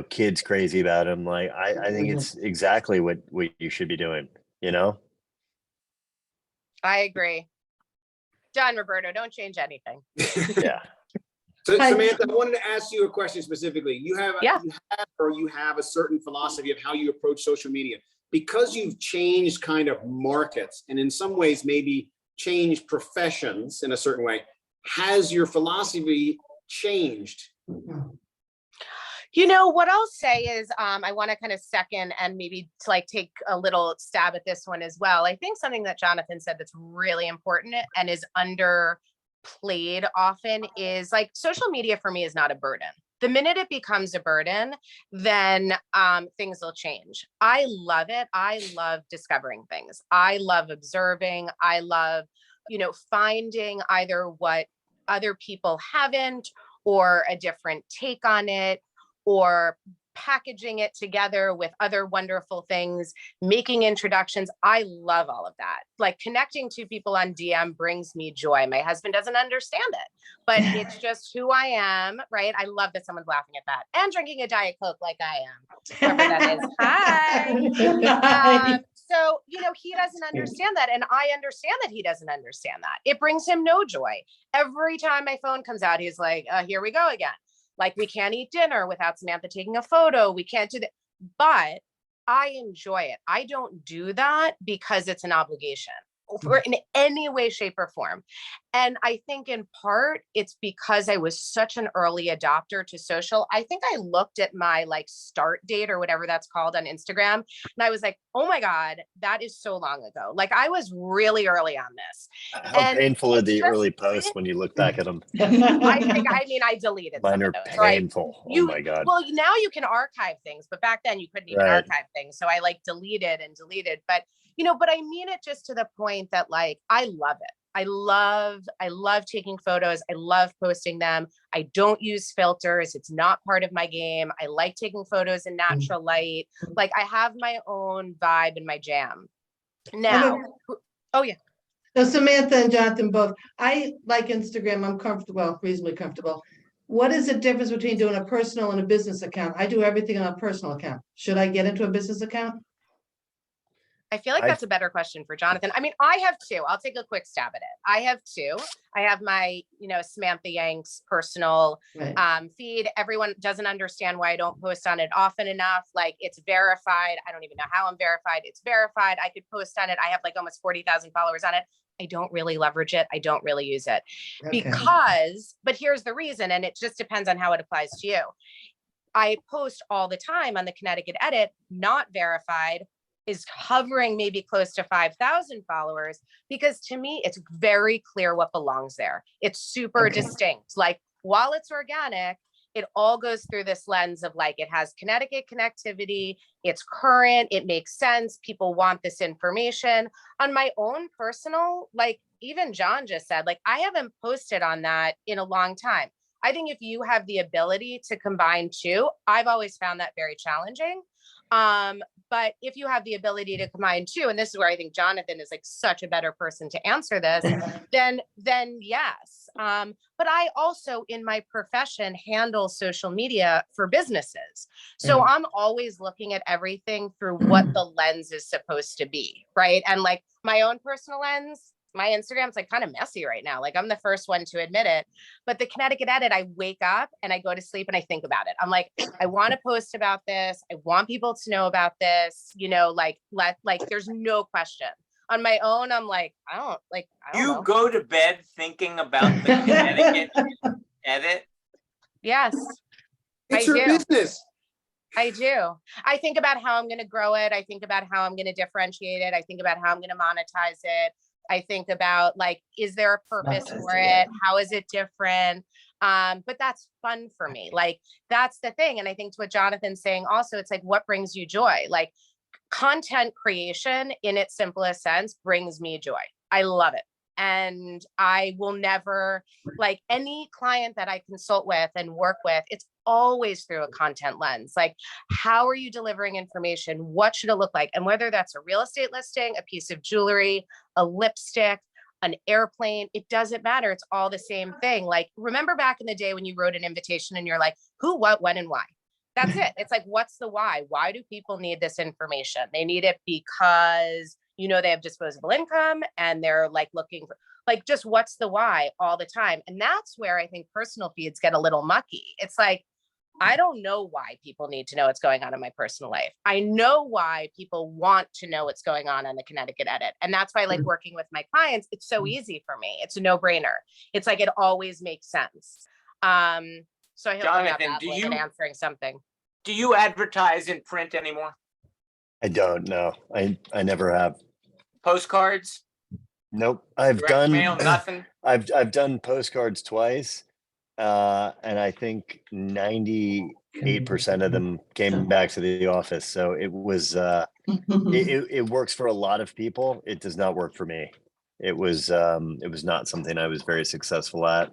kids crazy about him. Like, I think it's exactly what you should be doing, I agree. Done, Roberto. Don't change anything. Yeah. So Samantha, I wanted to ask you a question specifically. You have a certain philosophy of how you approach social media, because you've changed kind of markets and in some ways maybe changed professions in a certain way. Has your philosophy changed? What I'll say is, I want to kind of second and maybe to like take a little stab at this one as well. I think something that Jonathan said that's really important and is underplayed often is, like, social media for me is not a burden. The minute it becomes a burden, then things will change. I love it. I love discovering things. I love observing. I love, finding either what other people haven't, or a different take on it, or packaging it together with other wonderful things, making introductions. I love all of that. Like, connecting to people on DM brings me joy. My husband doesn't understand it, but it's just who I am, right? I love that someone's laughing at that. And drinking a Diet Coke like I am, whoever that is. Hi. So, he doesn't understand that. And I understand that he doesn't understand that. It brings him no joy. Every time my phone comes out, he's like, here we go again. Like, we can't eat dinner without Samantha taking a photo. We can't do that. But I enjoy it. I don't do that because it's an obligation or in any way, shape, or form. And I think in part it's because I was such an early adopter to social. I think I looked at my start date or whatever that's called on Instagram, and I was like, oh my God, that is so long ago. Like, I was really early on this. How painful are the early posts when you look back at them? I deleted Mine some are of those, painful. Right? Oh my God. Well, now you can archive things, but back then you couldn't even archive things. So I deleted. But but I mean it just to the point that I love it. I love taking photos. I love posting them. I don't use filters. It's not part of my game. I like taking photos in natural light. Like, I have my own vibe and my jam. Now, oh yeah. So Samantha and Jonathan both, I like Instagram. I'm comfortable, reasonably comfortable. What is the difference between doing a personal and a business account? I do everything on a personal account. Should I get into a business account? I feel like that's a better question for Jonathan. I mean, I have two. I'll take a quick stab at it. I have two. I have my, Samantha Yanks personal feed. Everyone doesn't understand why I don't post on it often enough. Like, it's verified. I don't even know how I'm verified. It's verified. I could post on it. I have almost 40,000 followers on it. I don't really leverage it. I don't really use it but here's the reason. And it just depends on how it applies to you. I post all the time on the Connecticut Edit, not verified, is hovering maybe close to 5,000 followers, because to me, it's very clear what belongs there. It's super distinct. Like, while it's organic, it all goes through this lens of it has Connecticut connectivity, it's current, it makes sense, people want this information. On my own personal, even John just said, I haven't posted on that in a long time. I think if you have the ability to combine two, I've always found that very challenging. But if you have the ability to combine two, and this is where I think Jonathan is like such a better person to answer this, then yes. But I also in my profession handle social media for businesses. So I'm always looking at everything through what the lens is supposed to be, right? And like my own personal lens, my Instagram's like kind of messy right now. Like I'm the first one to admit it, but the Connecticut edit, I wake up and I go to sleep and I think about it. I'm like, I want to post about this. I want people to know about this, you know, like there's no question. On my own, I'm like, I don't know. You go to bed thinking about the Connecticut edit? Yes, It's I your do. business. I do. I think about how I'm going to grow it. I think about how I'm going to differentiate it. I think about how I'm going to monetize it. I think about like, is there a purpose for it? How is it different? But that's fun for me. Like, that's the thing. And I think to what Jonathan's saying also, it's like, what brings you joy? Like content creation in its simplest sense brings me joy. I love it. And I will never, like any client that I consult with and work with, it's always through a content lens. Like, how are you delivering information? What should it look like? And whether that's a real estate listing, a piece of jewelry, a lipstick, an airplane, it doesn't matter. It's all the same thing. Like, remember back in the day when you wrote an invitation and you're like, who, what, when, and why? That's it. It's like, what's the why? Why do people need this information? They need it because, you know, they have disposable income and they're like looking for, like, just what's the why all the time. And that's where I think personal feeds get a little mucky. It's like, I don't know why people need to know what's going on in my personal life. I know why people want to know what's going on the Connecticut edit. And that's why I like working with my clients. It's so easy for me. It's a no-brainer. It's like, it always makes sense. So I hope I'm not Jonathan, babbling and answering something. do you advertise in print anymore? I don't know. I never have. Postcards, Nope. I've direct mail, done nothing? I've done postcards twice. And I think 98% of them came back to the office. So it was it works for a lot of people. It does not work for me. It was not something I was very successful at.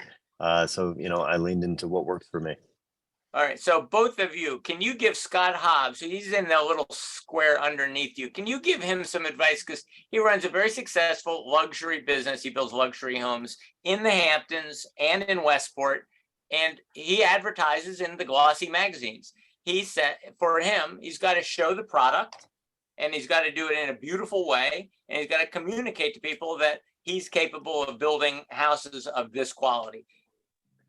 So you know, I leaned into what worked for me. All right, so both of you, can you give Scott Hobbs, so he's in the little square underneath you, can you give him some advice? Because he runs a very successful luxury business. He builds luxury homes in the Hamptons and in Westport, and he advertises in the glossy magazines. He said for him, he's got to show the product, and he's got to do it in a beautiful way, and he's got to communicate to people that he's capable of building houses of this quality.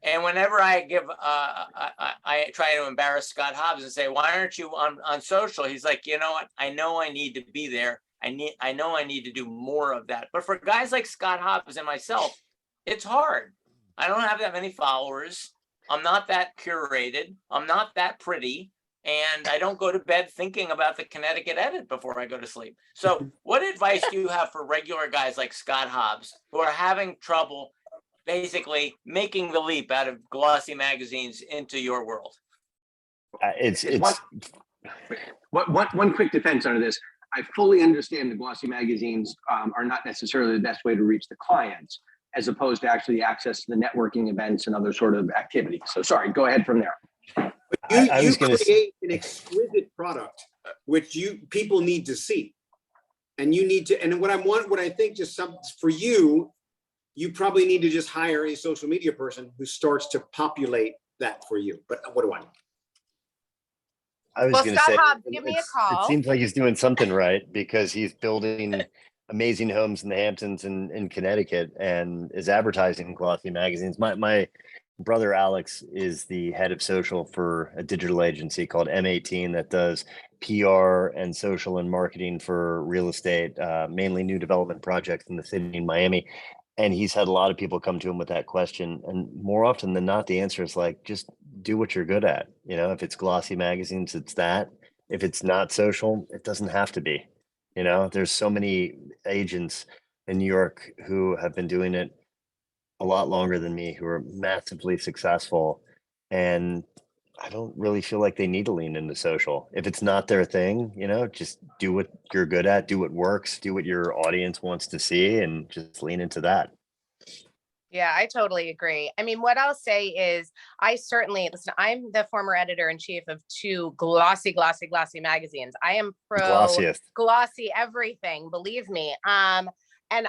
And whenever I give, I try to embarrass Scott Hobbs and say, why aren't you on social? He's like, you know what? I know I need to be there. I know I need to do more of that. But for guys like Scott Hobbs and myself, it's hard. I don't have that many followers. I'm not that curated. I'm not that pretty. And I don't go to bed thinking about the Connecticut edit before I go to sleep. So what advice do you have for regular guys like Scott Hobbs who are having trouble basically making the leap out of glossy magazines into your world? It's One quick defense under this. I fully understand the glossy magazines are not necessarily the best way to reach the clients, as opposed to actually access to the networking events and other sort of activities. So sorry, go ahead from there. You create an exquisite product, which people need to see. And you need to, and what I think just for you, you probably need to just hire a social media person who starts to populate that for you. But what do I know? I was Well, going to Scott say, Hobbs, give me a it call. seems like he's doing something right because he's building amazing homes in the Hamptons and in Connecticut and is advertising glossy magazines. My brother Alex is the head of social for a digital agency called M18 that does PR and social and marketing for real estate, mainly new development projects in the city in Miami. And he's had a lot of people come to him with that question. And more often than not, the answer is like, just do what you're good at. You know, if it's glossy magazines, it's that. If it's not social, it doesn't have to be. You know, there's so many agents in New York who have been doing it a lot longer than me, who are massively successful. And I don't really feel like they need to lean into social. If it's not their thing, you know, just do what you're good at, do what works, do what your audience wants to see, and just lean into that. Yeah, I totally agree. I mean, what I'll say is I certainly, listen, I'm the former editor-in-chief of 2 glossy magazines. I am pro Glossiest. glossy everything, believe me. And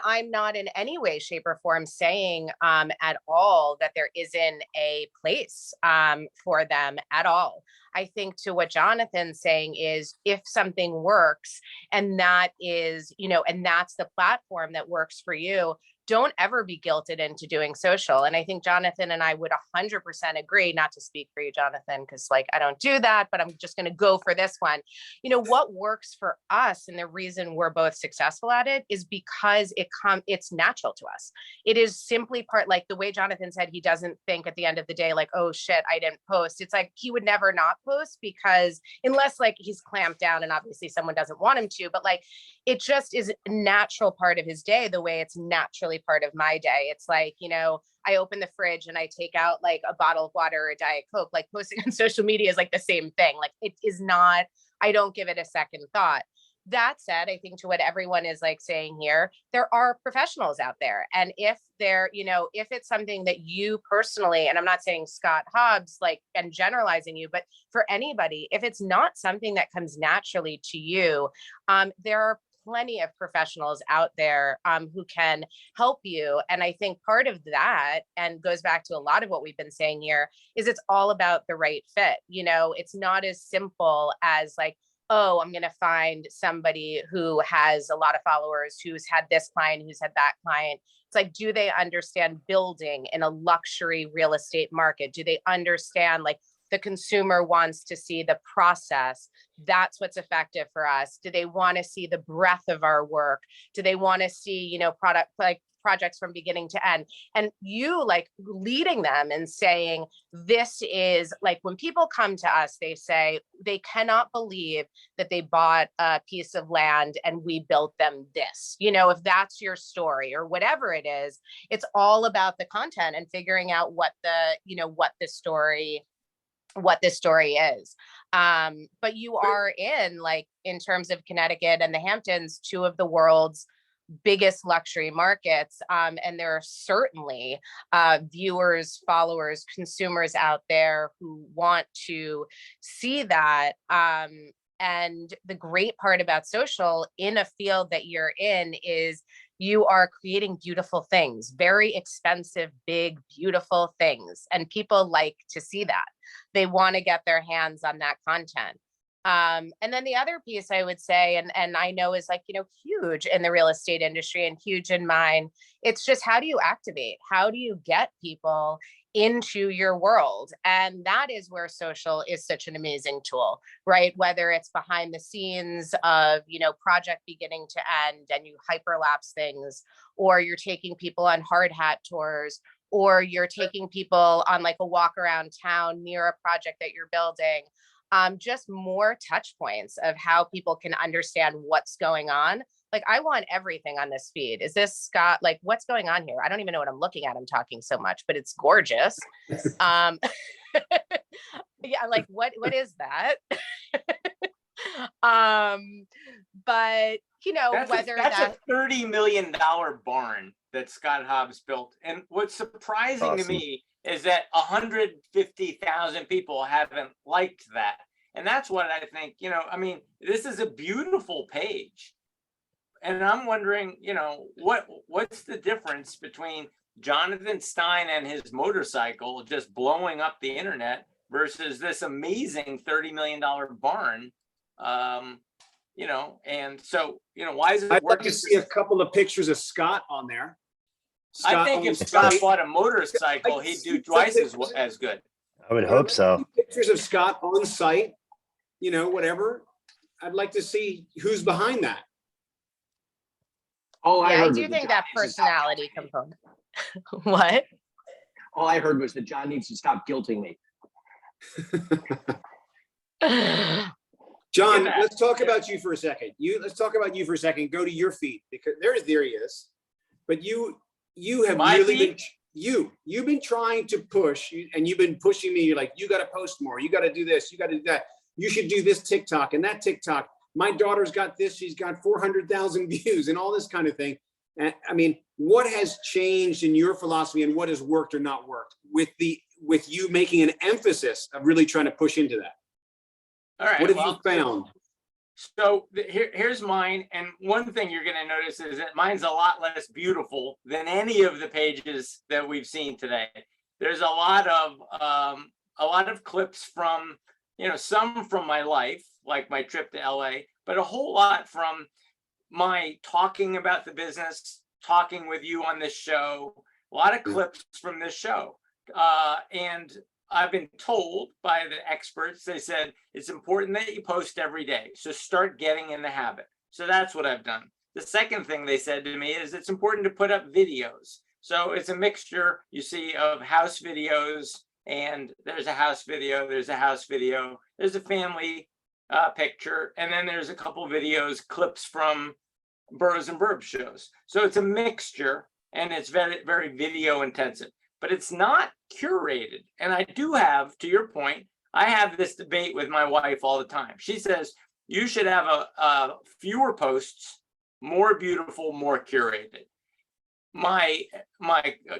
I'm not in any way, shape, or form saying at all that there isn't a place for them at all. I think to what Jonathan's saying is if something works and that is, and that's the platform that works for you, don't ever be guilted into doing social. And I think Jonathan and I would 100% agree, not to speak for you, Jonathan, because like I don't do that, but I'm just going to go for this one. What works for us and the reason we're both successful at it is because it's natural to us. It is simply part, like the way Jonathan said, he doesn't think at the end of the day, like, oh shit, I didn't post. It's like he would never not post because unless like he's clamped down and obviously someone doesn't want him to, but like it just is a natural part of his day, the way it's naturally part of my day. It's like, I open the fridge and I take out like a bottle of water or a Diet Coke. Like posting on social media is like the same thing. Like it is not, I don't give it a second thought. That said, I think to what everyone is like saying here, there are professionals out there. And if they're, if it's something that you personally, and I'm not saying Scott Hobbs, like, and generalizing you, but for anybody, if it's not something that comes naturally to you, there are plenty of professionals out there who can help you. And I think part of that, and goes back to a lot of what we've been saying here, is it's all about the right fit. It's not as simple as like, oh, I'm going to find somebody who has a lot of followers, who's had this client, who's had that client. It's like, do they understand building in a luxury real estate market? Do they understand like the consumer wants to see the process? That's what's effective for us. Do they want to see the breadth of our work? Do they want to see, product like projects from beginning to end? And you like leading them and saying, this is like, when people come to us, they say they cannot believe that they bought a piece of land and we built them this. If that's your story or whatever it is, it's all about the content and figuring out what this story is. But you are in, like, in terms of Connecticut and the Hamptons, 2 of the world's biggest luxury markets. And there are certainly viewers, followers, consumers out there who want to see that. And the great part about social in a field that you're in is you are creating beautiful things, very expensive, big, beautiful things. And people like to see that. They want to get their hands on that content. And then the other piece I would say, and I know is like, huge in the real estate industry and huge in mine, it's just how do you activate? How do you get people into your world? And that is where social is such an amazing tool, right? Whether it's behind the scenes of, project beginning to end and you hyperlapse things, or you're taking people on hard hat tours, or you're taking people on like a walk around town near a project that you're building. Just more touch points of how people can understand what's going on. Like, I want everything on this feed. Is this Scott? Like, what's going on here? I don't even know what I'm looking at. I'm talking so much, but it's gorgeous. Yeah, like what is that? But that's a $30 million barn that Scott Hobbs built. And what's surprising to me is that 150,000 people haven't liked that. And that's what I think, this is a beautiful page. And I'm wondering, what's the difference between Jonathan Stein and his motorcycle just blowing up the internet versus this amazing $30 million barn? And so, why is it I'd like working? to see a couple of pictures of Scott on there. I think if Scott bought a motorcycle, he'd do twice as good. I would hope so. Pictures of Scott on site, whatever. I'd like to see who's behind that. I do think that personality component. What? All I heard was that John needs to stop guilting me. John, let's talk about you for a second. Let's talk about you for a second. Go to your feed, because there he is. But you have you've been trying to push, and you've been pushing me. You're like, you got to post more. You got to do this. You got to do that. You should do this TikTok and that TikTok. My daughter's got this. She's got 400,000 views and all this kind of thing. And I mean, what has changed in your philosophy and what has worked or not worked with you making an emphasis of really trying to push into that? All right. What have you found? So here's mine. And one thing you're going to notice is that mine's a lot less beautiful than any of the pages that we've seen today. There's a lot of clips from, some from my life, like my trip to LA, but a whole lot from my talking about the business, talking with you on this show, a lot of clips from this show. And I've been told by the experts, they said, it's important that you post every day. So start getting in the habit. So that's what I've done. The second thing they said to me is it's important to put up videos. So it's a mixture, you see, of house videos, and there's a house video, there's a house video, there's a family picture, and then there's a couple videos, clips from Boroughs and Burbs shows. So it's a mixture, and it's very, very video intensive, but it's not curated. And I do have, to your point, I have this debate with my wife all the time. She says, you should have a fewer posts, more beautiful, more curated. My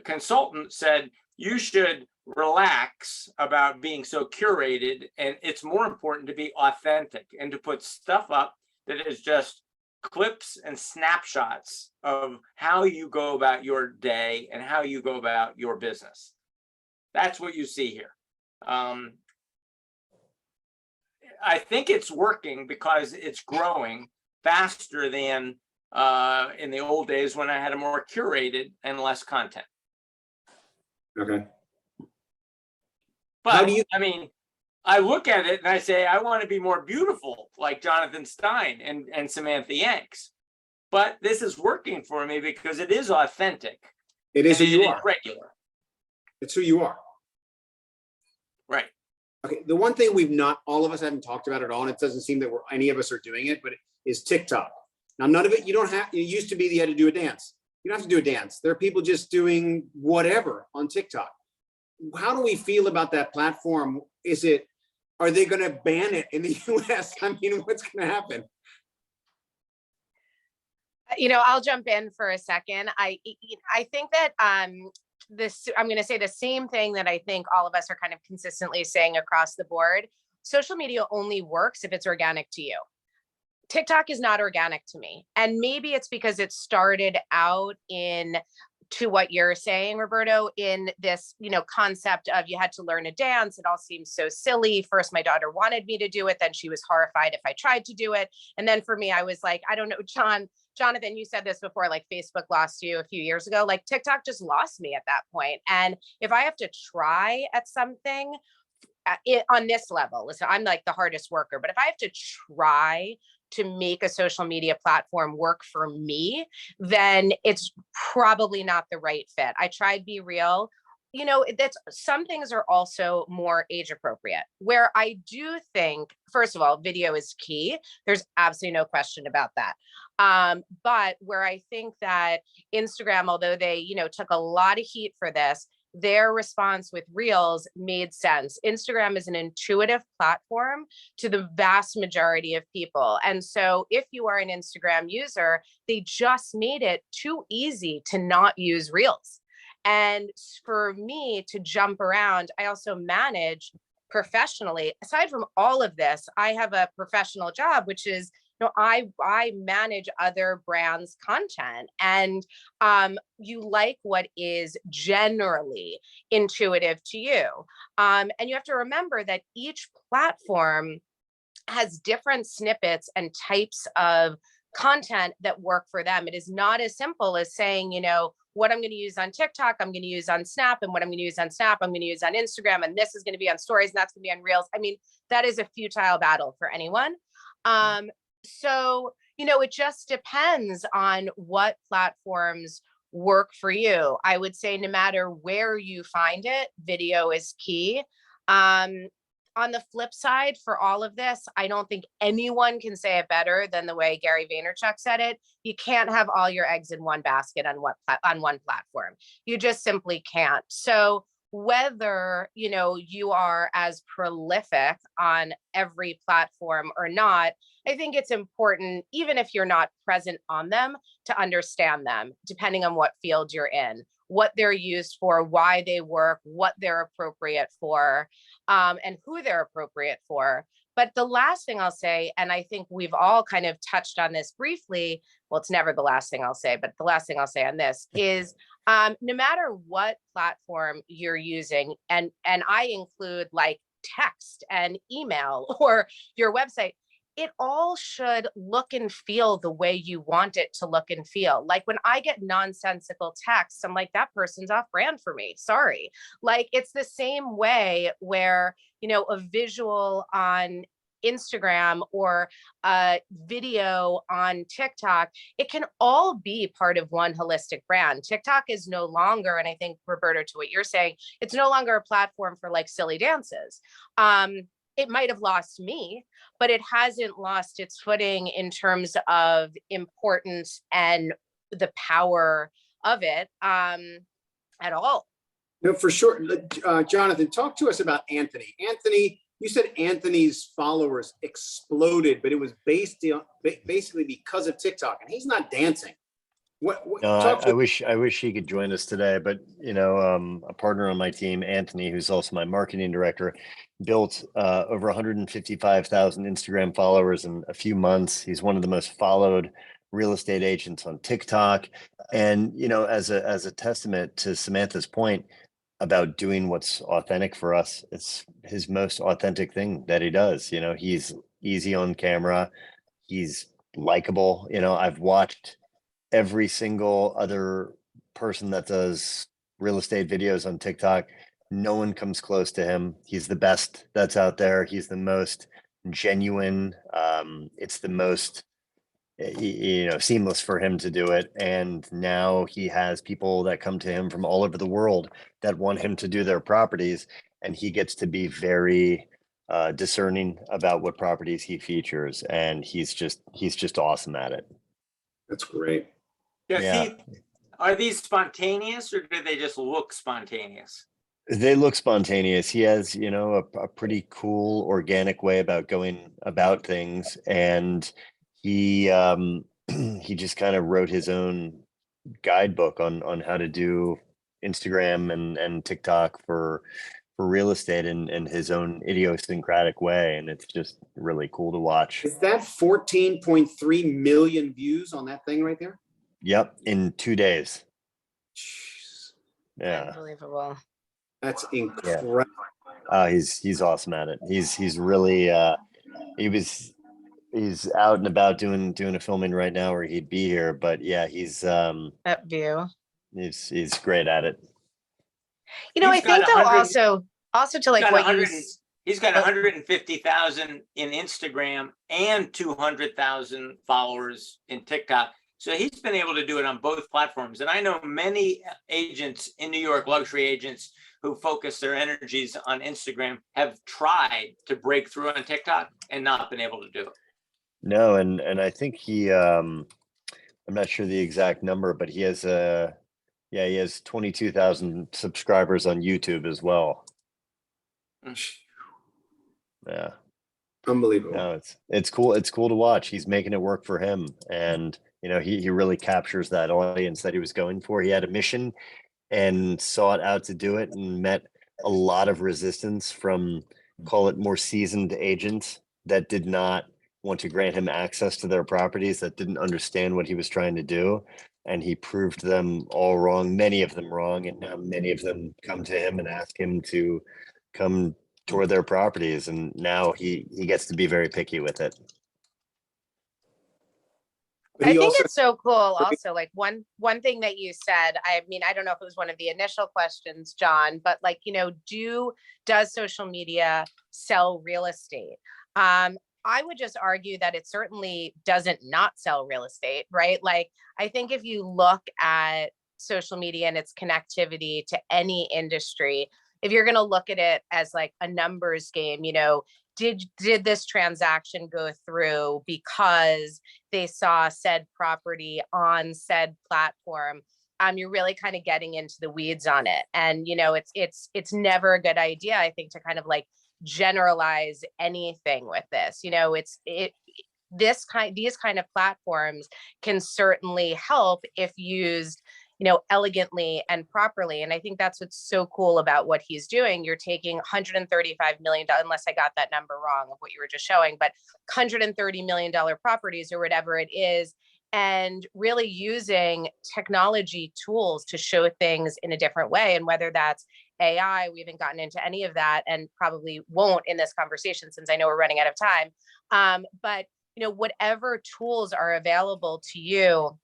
consultant said, you should relax about being so curated, and it's more important to be authentic and to put stuff up that is just clips and snapshots of how you go about your day and how you go about your business. That's what you see here. I think it's working because it's growing faster than in the old days when I had a more curated and less content. Okay. But I mean, I look at it and I say, I want to be more beautiful like Jonathan Stein and Samantha Yanks. But this is working for me because it is authentic. It is who you are. Regular. It's who you are. Right. Okay. The one thing all of us haven't talked about at all, and it doesn't seem that any of us are doing it, but is TikTok. Now, none of it, it used to be that you had to do a dance. You don't have to do a dance. There are people just doing whatever on TikTok. How do we feel about that platform? Are they going to ban it in the US? I mean, what's going to happen? I'll jump in for a second. I think that I'm going to say the same thing that I think all of us are kind of consistently saying across the board. Social media only works if it's organic to you. TikTok is not organic to me. And maybe it's because it started out to what you're saying, Roberto, in this, concept of you had to learn a dance. It all seems so silly. First, my daughter wanted me to do it. Then she was horrified if I tried to do it. And then for me, I was like, I don't know, Jonathan, you said this before, like Facebook lost you a few years ago, like TikTok just lost me at that point. And if I have to try at something on this level, listen, I'm like the hardest worker, but if I have to try to make a social media platform work for me, then it's probably not the right fit. I tried Be Real. That's some things are also more age appropriate, where I do think, first of all, video is key. There's absolutely no question about that. But where I think that Instagram, although they, took a lot of heat for this, their response with Reels made sense. Instagram is an intuitive platform to the vast majority of people. And so if you are an Instagram user, they just made it too easy to not use Reels. And for me to jump around, I also manage professionally. Aside from all of this, I have a professional job, which is, I manage other brands' content, and you like what is generally intuitive to you. And you have to remember that each platform has different snippets and types of content that work for them. It is not as simple as saying, what I'm going to use on TikTok, I'm going to use on Snap, and what I'm going to use on Snap, I'm going to use on Instagram, and this is going to be on Stories, and that's going to be on Reels. I mean, that is a futile battle for anyone. So, it just depends on what platforms work for you. I would say no matter where you find it, video is key. On the flip side, for all of this, I don't think anyone can say it better than the way Gary Vaynerchuk said it. You can't have all your eggs in one basket on one platform. You just simply can't. So whether, you are as prolific on every platform or not, I think it's important, even if you're not present on them, to understand them, depending on what field you're in, what they're used for, why they work, what they're appropriate for, and who they're appropriate for. But the last thing I'll say, and I think we've all kind of touched on this briefly, well, it's never the last thing I'll say, but the last thing I'll say on this is, no matter what platform you're using, and I include like text and email or your website, it all should look and feel the way you want it to look and feel. Like when I get nonsensical texts, I'm like, that person's off brand for me. Sorry. Like it's the same way where, a visual on Instagram or a video on TikTok, it can all be part of one holistic brand. TikTok is no longer, and I think, Roberta, to what you're saying, it's no longer a platform for like silly dances. It might have lost me, but it hasn't lost its footing in terms of importance and the power of it at all. No, for sure. Jonathan, talk to us about Anthony. Anthony, you said Anthony's followers exploded, but it was basically because of TikTok, and he's not dancing. No, I wish he could join us today, but a partner on my team, Anthony, who's also my marketing director, built over 155,000 Instagram followers in a few months. He's one of the most followed real estate agents on TikTok, and as a testament to Samantha's point about doing what's authentic for us, it's his most authentic thing that he does. He's easy on camera, he's likable. I've watched every single other person that does real estate videos on TikTok. No one comes close to him. He's the best that's out there. He's the most genuine. It's the most seamless for him to do it. And now he has people that come to him from all over the world that want him to do their properties, and he gets to be very discerning about what properties he features, and he's just awesome at it. That's great. Are these spontaneous, or do they just look spontaneous? They look spontaneous. He has, a pretty cool organic way about going about things, and he he just kind of wrote his own guidebook on how to do Instagram and TikTok for real estate in his own idiosyncratic way, and it's just really cool to watch. Is that 14.3 million views on that thing right there? Yep, in 2 days. Jeez. Yeah, Unbelievable. That's incredible. He's awesome at it. He's really he's out and about doing a filming right now, or he'd be here. But yeah, he's That view. He's great at it. I think though also to like what you. He's got 150,000 in Instagram and 200,000 followers in TikTok. So he's been able to do it on both platforms. And I know many agents in New York, luxury agents, who focus their energies on Instagram, have tried to break through on TikTok and not been able to do it. No, and I think he I'm not sure the exact number, but he has he has 22,000 subscribers on YouTube as well. Yeah. Unbelievable. No, it's cool. It's cool to watch. He's making it work for him, and he really captures that audience that he was going for. He had a mission and sought out to do it, and met a lot of resistance from, call it, more seasoned agents that did not want to grant him access to their properties, that didn't understand what he was trying to do. And he proved them all wrong, many of them wrong. And now many of them come to him and ask him to come tour their properties. And now he gets to be very picky with it. But I he think also, it's so cool. Also, like one thing that you said, I mean, I don't know if it was one of the initial questions, John, but like, does social media sell real estate? I would just argue that it certainly doesn't not sell real estate, right? Like, I think if you look at social media and its connectivity to any industry, if you're going to look at it as like a numbers game, did this transaction go through because they saw said property on said platform? you're really kind of getting into the weeds on it. And, you know, it's never a good idea, I think, to kind of like generalize anything with this. You know, these kind of platforms can certainly help if used, you know, elegantly and properly. And I think that's what's so cool about what he's doing. You're taking $135 million, unless I got that number wrong of what you were just showing, but $130 million properties or whatever it is, and really using technology tools to show things in a different way. And whether that's AI, we haven't gotten into any of that and probably won't in this conversation since I know we're running out of time. But, you know, whatever tools are available to you,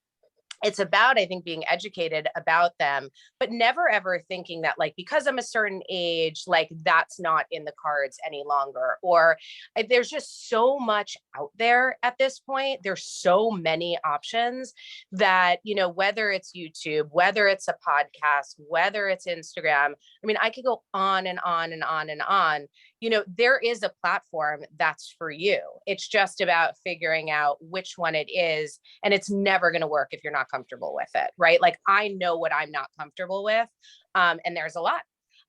it's about, I think, being educated about them, but never ever thinking that, like, because I'm a certain age, like that's not in the cards any longer. Or there's just so much out there at this point. There's so many options that, you know, whether it's YouTube, whether it's a podcast, whether it's Instagram, I mean, I could go on and on and on and on. You know, there is a platform that's for you. It's just about figuring out which one it is. And it's never going to work if you're not comfortable with it, right? Like, I know what I'm not comfortable with. And there's a lot.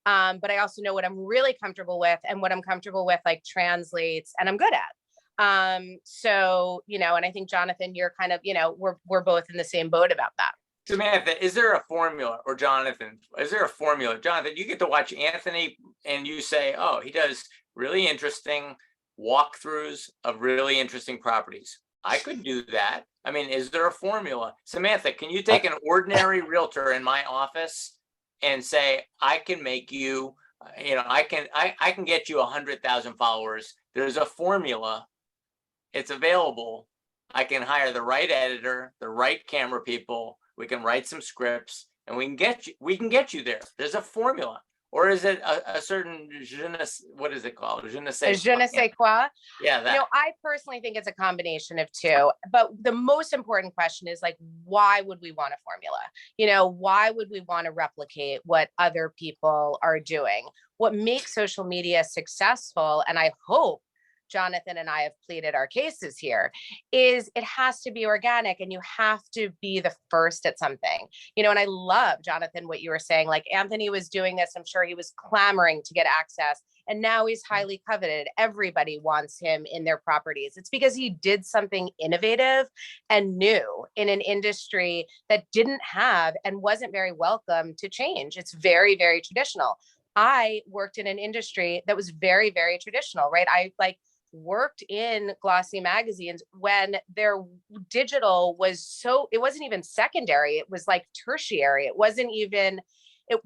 But I also know what I'm really comfortable with, and what I'm comfortable with, like, translates and I'm good at. So, you know, and I think, Jonathan, you're kind of, you know, we're both in the same boat about that. Samantha, is there a formula, or Jonathan, is there a formula? Jonathan, you get to watch Anthony and you say, oh, he does really interesting walkthroughs of really interesting properties. I could do that. I mean, is there a formula? Samantha, can you take an ordinary realtor in my office and say, I can make you, you know, I can get you 100,000 followers. There's a formula. It's available. I can hire the right editor, the right camera people. We can write some scripts, and we can get you there. There's a formula. Or is it a certain what is it called? Je ne sais quoi. Yeah, that. You know, I personally think it's a combination of two. But the most important question is, like, why would we want a formula? You know, why would we want to replicate what other people are doing? What makes social media successful, and I hope Jonathan and I have pleaded our cases here, is it has to be organic, and you have to be the first at something, you know. And I love, Jonathan, what you were saying, like, Anthony was doing this. I'm sure he was clamoring to get access, and now he's highly coveted. Everybody wants him in their properties. It's because he did something innovative and new in an industry that didn't have and wasn't very welcome to change. It's very, very traditional. I worked in an industry that was very, very traditional, right? I worked in glossy magazines when their digital was it wasn't even secondary. It was like tertiary. It wasn't even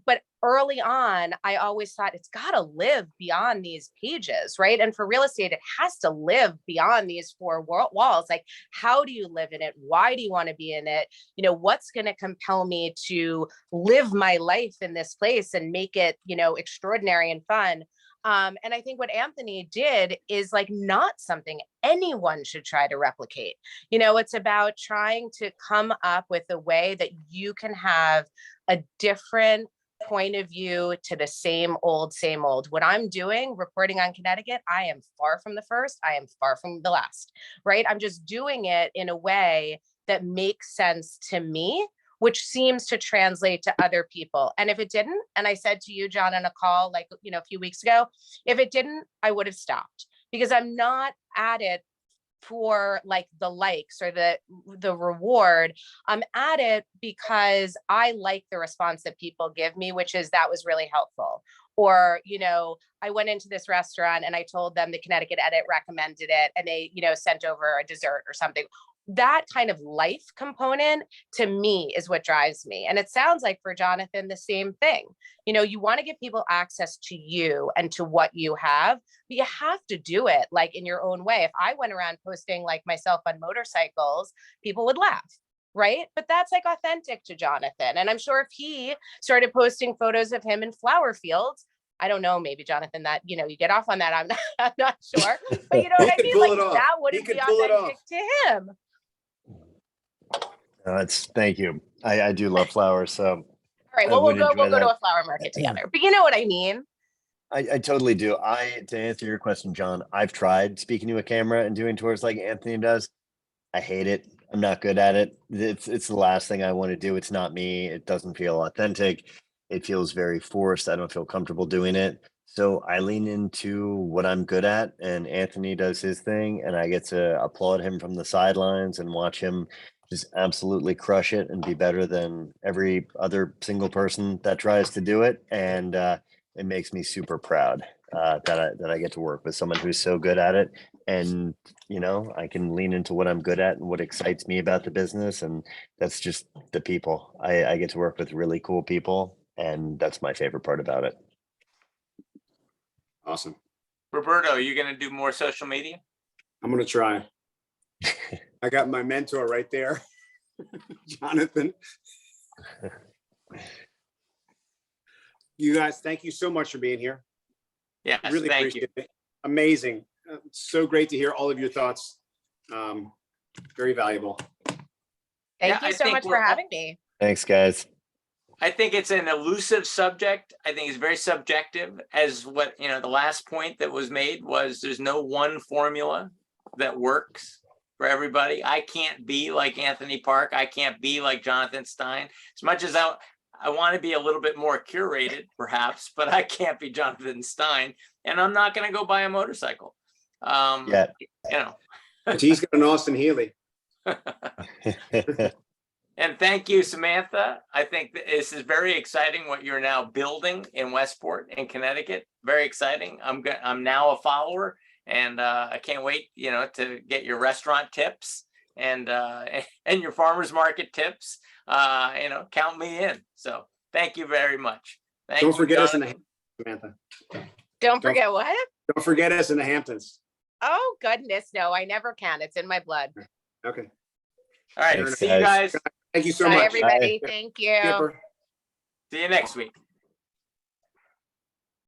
but early on, I always thought it's got to live beyond these pages, right? And for real estate, it has to live beyond these four walls. Like, how do you live in it? Why do you want to be in it? You know, what's going to compel me to live my life in this place and make it, you know, extraordinary and fun? And I think what Anthony did is, like, not something anyone should try to replicate. You know, it's about trying to come up with a way that you can have a different point of view to the same old. What I'm doing, reporting on Connecticut, I am far from the first. I am far from the last, right? I'm just doing it in a way that makes sense to me, which seems to translate to other people. And if it didn't, and I said to you, John, on a call, like, you know, a few weeks ago, if it didn't, I would have stopped, because I'm not at it for, like, the likes or the reward. I'm at it because I like the response that people give me, which is, that was really helpful. Or, you know, I went into this restaurant and I told them the Connecticut edit recommended it, and they, you know, sent over a dessert or something. That kind of life component, to me, is what drives me. And it sounds like for Jonathan, the same thing. You know, you want to give people access to you and to what you have, but you have to do it, like, in your own way. If I went around posting, like, myself on motorcycles, people would laugh, right? But that's, like, authentic to Jonathan. And I'm sure if he started posting photos of him in flower fields, I don't know, maybe, Jonathan, that, you know, you get off on that. I'm not sure, but you know what I mean? Like, that wouldn't be authentic to him. Thank you. I do love flowers, so. All right, well, we'll go to a flower market together. But you know what I mean? I totally do. To answer your question, John, I've tried speaking to a camera and doing tours like Anthony does. I hate it. I'm not good at it. It's the last thing I want to do. It's not me. It doesn't feel authentic. It feels very forced. I don't feel comfortable doing it. So I lean into what I'm good at, and Anthony does his thing, and I get to applaud him from the sidelines and watch him just absolutely crush it and be better than every other single person that tries to do it. And it makes me super proud that I get to work with someone who's so good at it. And I can lean into what I'm good at and what excites me about the business, and that's just the people. I get to work with really cool people, and that's my favorite part about it. Awesome. Roberto, you gonna do more social media? I'm going to try. I got my mentor right there, Jonathan. You guys, thank you so much for being here. Yes, Really thank you. appreciate it. Amazing. So great to hear all of your thoughts. Very valuable. Thank I you so think much for we're all- having me. Thanks, guys. I think it's an elusive subject. I think it's very subjective, as what, the last point that was made was there's no one formula that works for everybody. I can't be like Anthony Park. I can't be like Jonathan Stein. As much as I want to be a little bit more curated, perhaps, but I can't be Jonathan Stein, and I'm not going to go buy a motorcycle. Yeah. But he's got an Austin Healey. And thank you, Samantha. I think this is very exciting what you're now building in Westport in Connecticut. Very exciting. I'm now a follower, and I can't wait, to get your restaurant tips and your farmers market tips. Count me in. So thank you very much. Don't forget us in the Samantha. Don't forget what? Don't forget us in the Hamptons. Oh, goodness. No, I never can. It's in my blood. Okay. All right. Thanks, See you guys. Thank you so Bye, much. everybody. Thank you. Skipper. See you next week.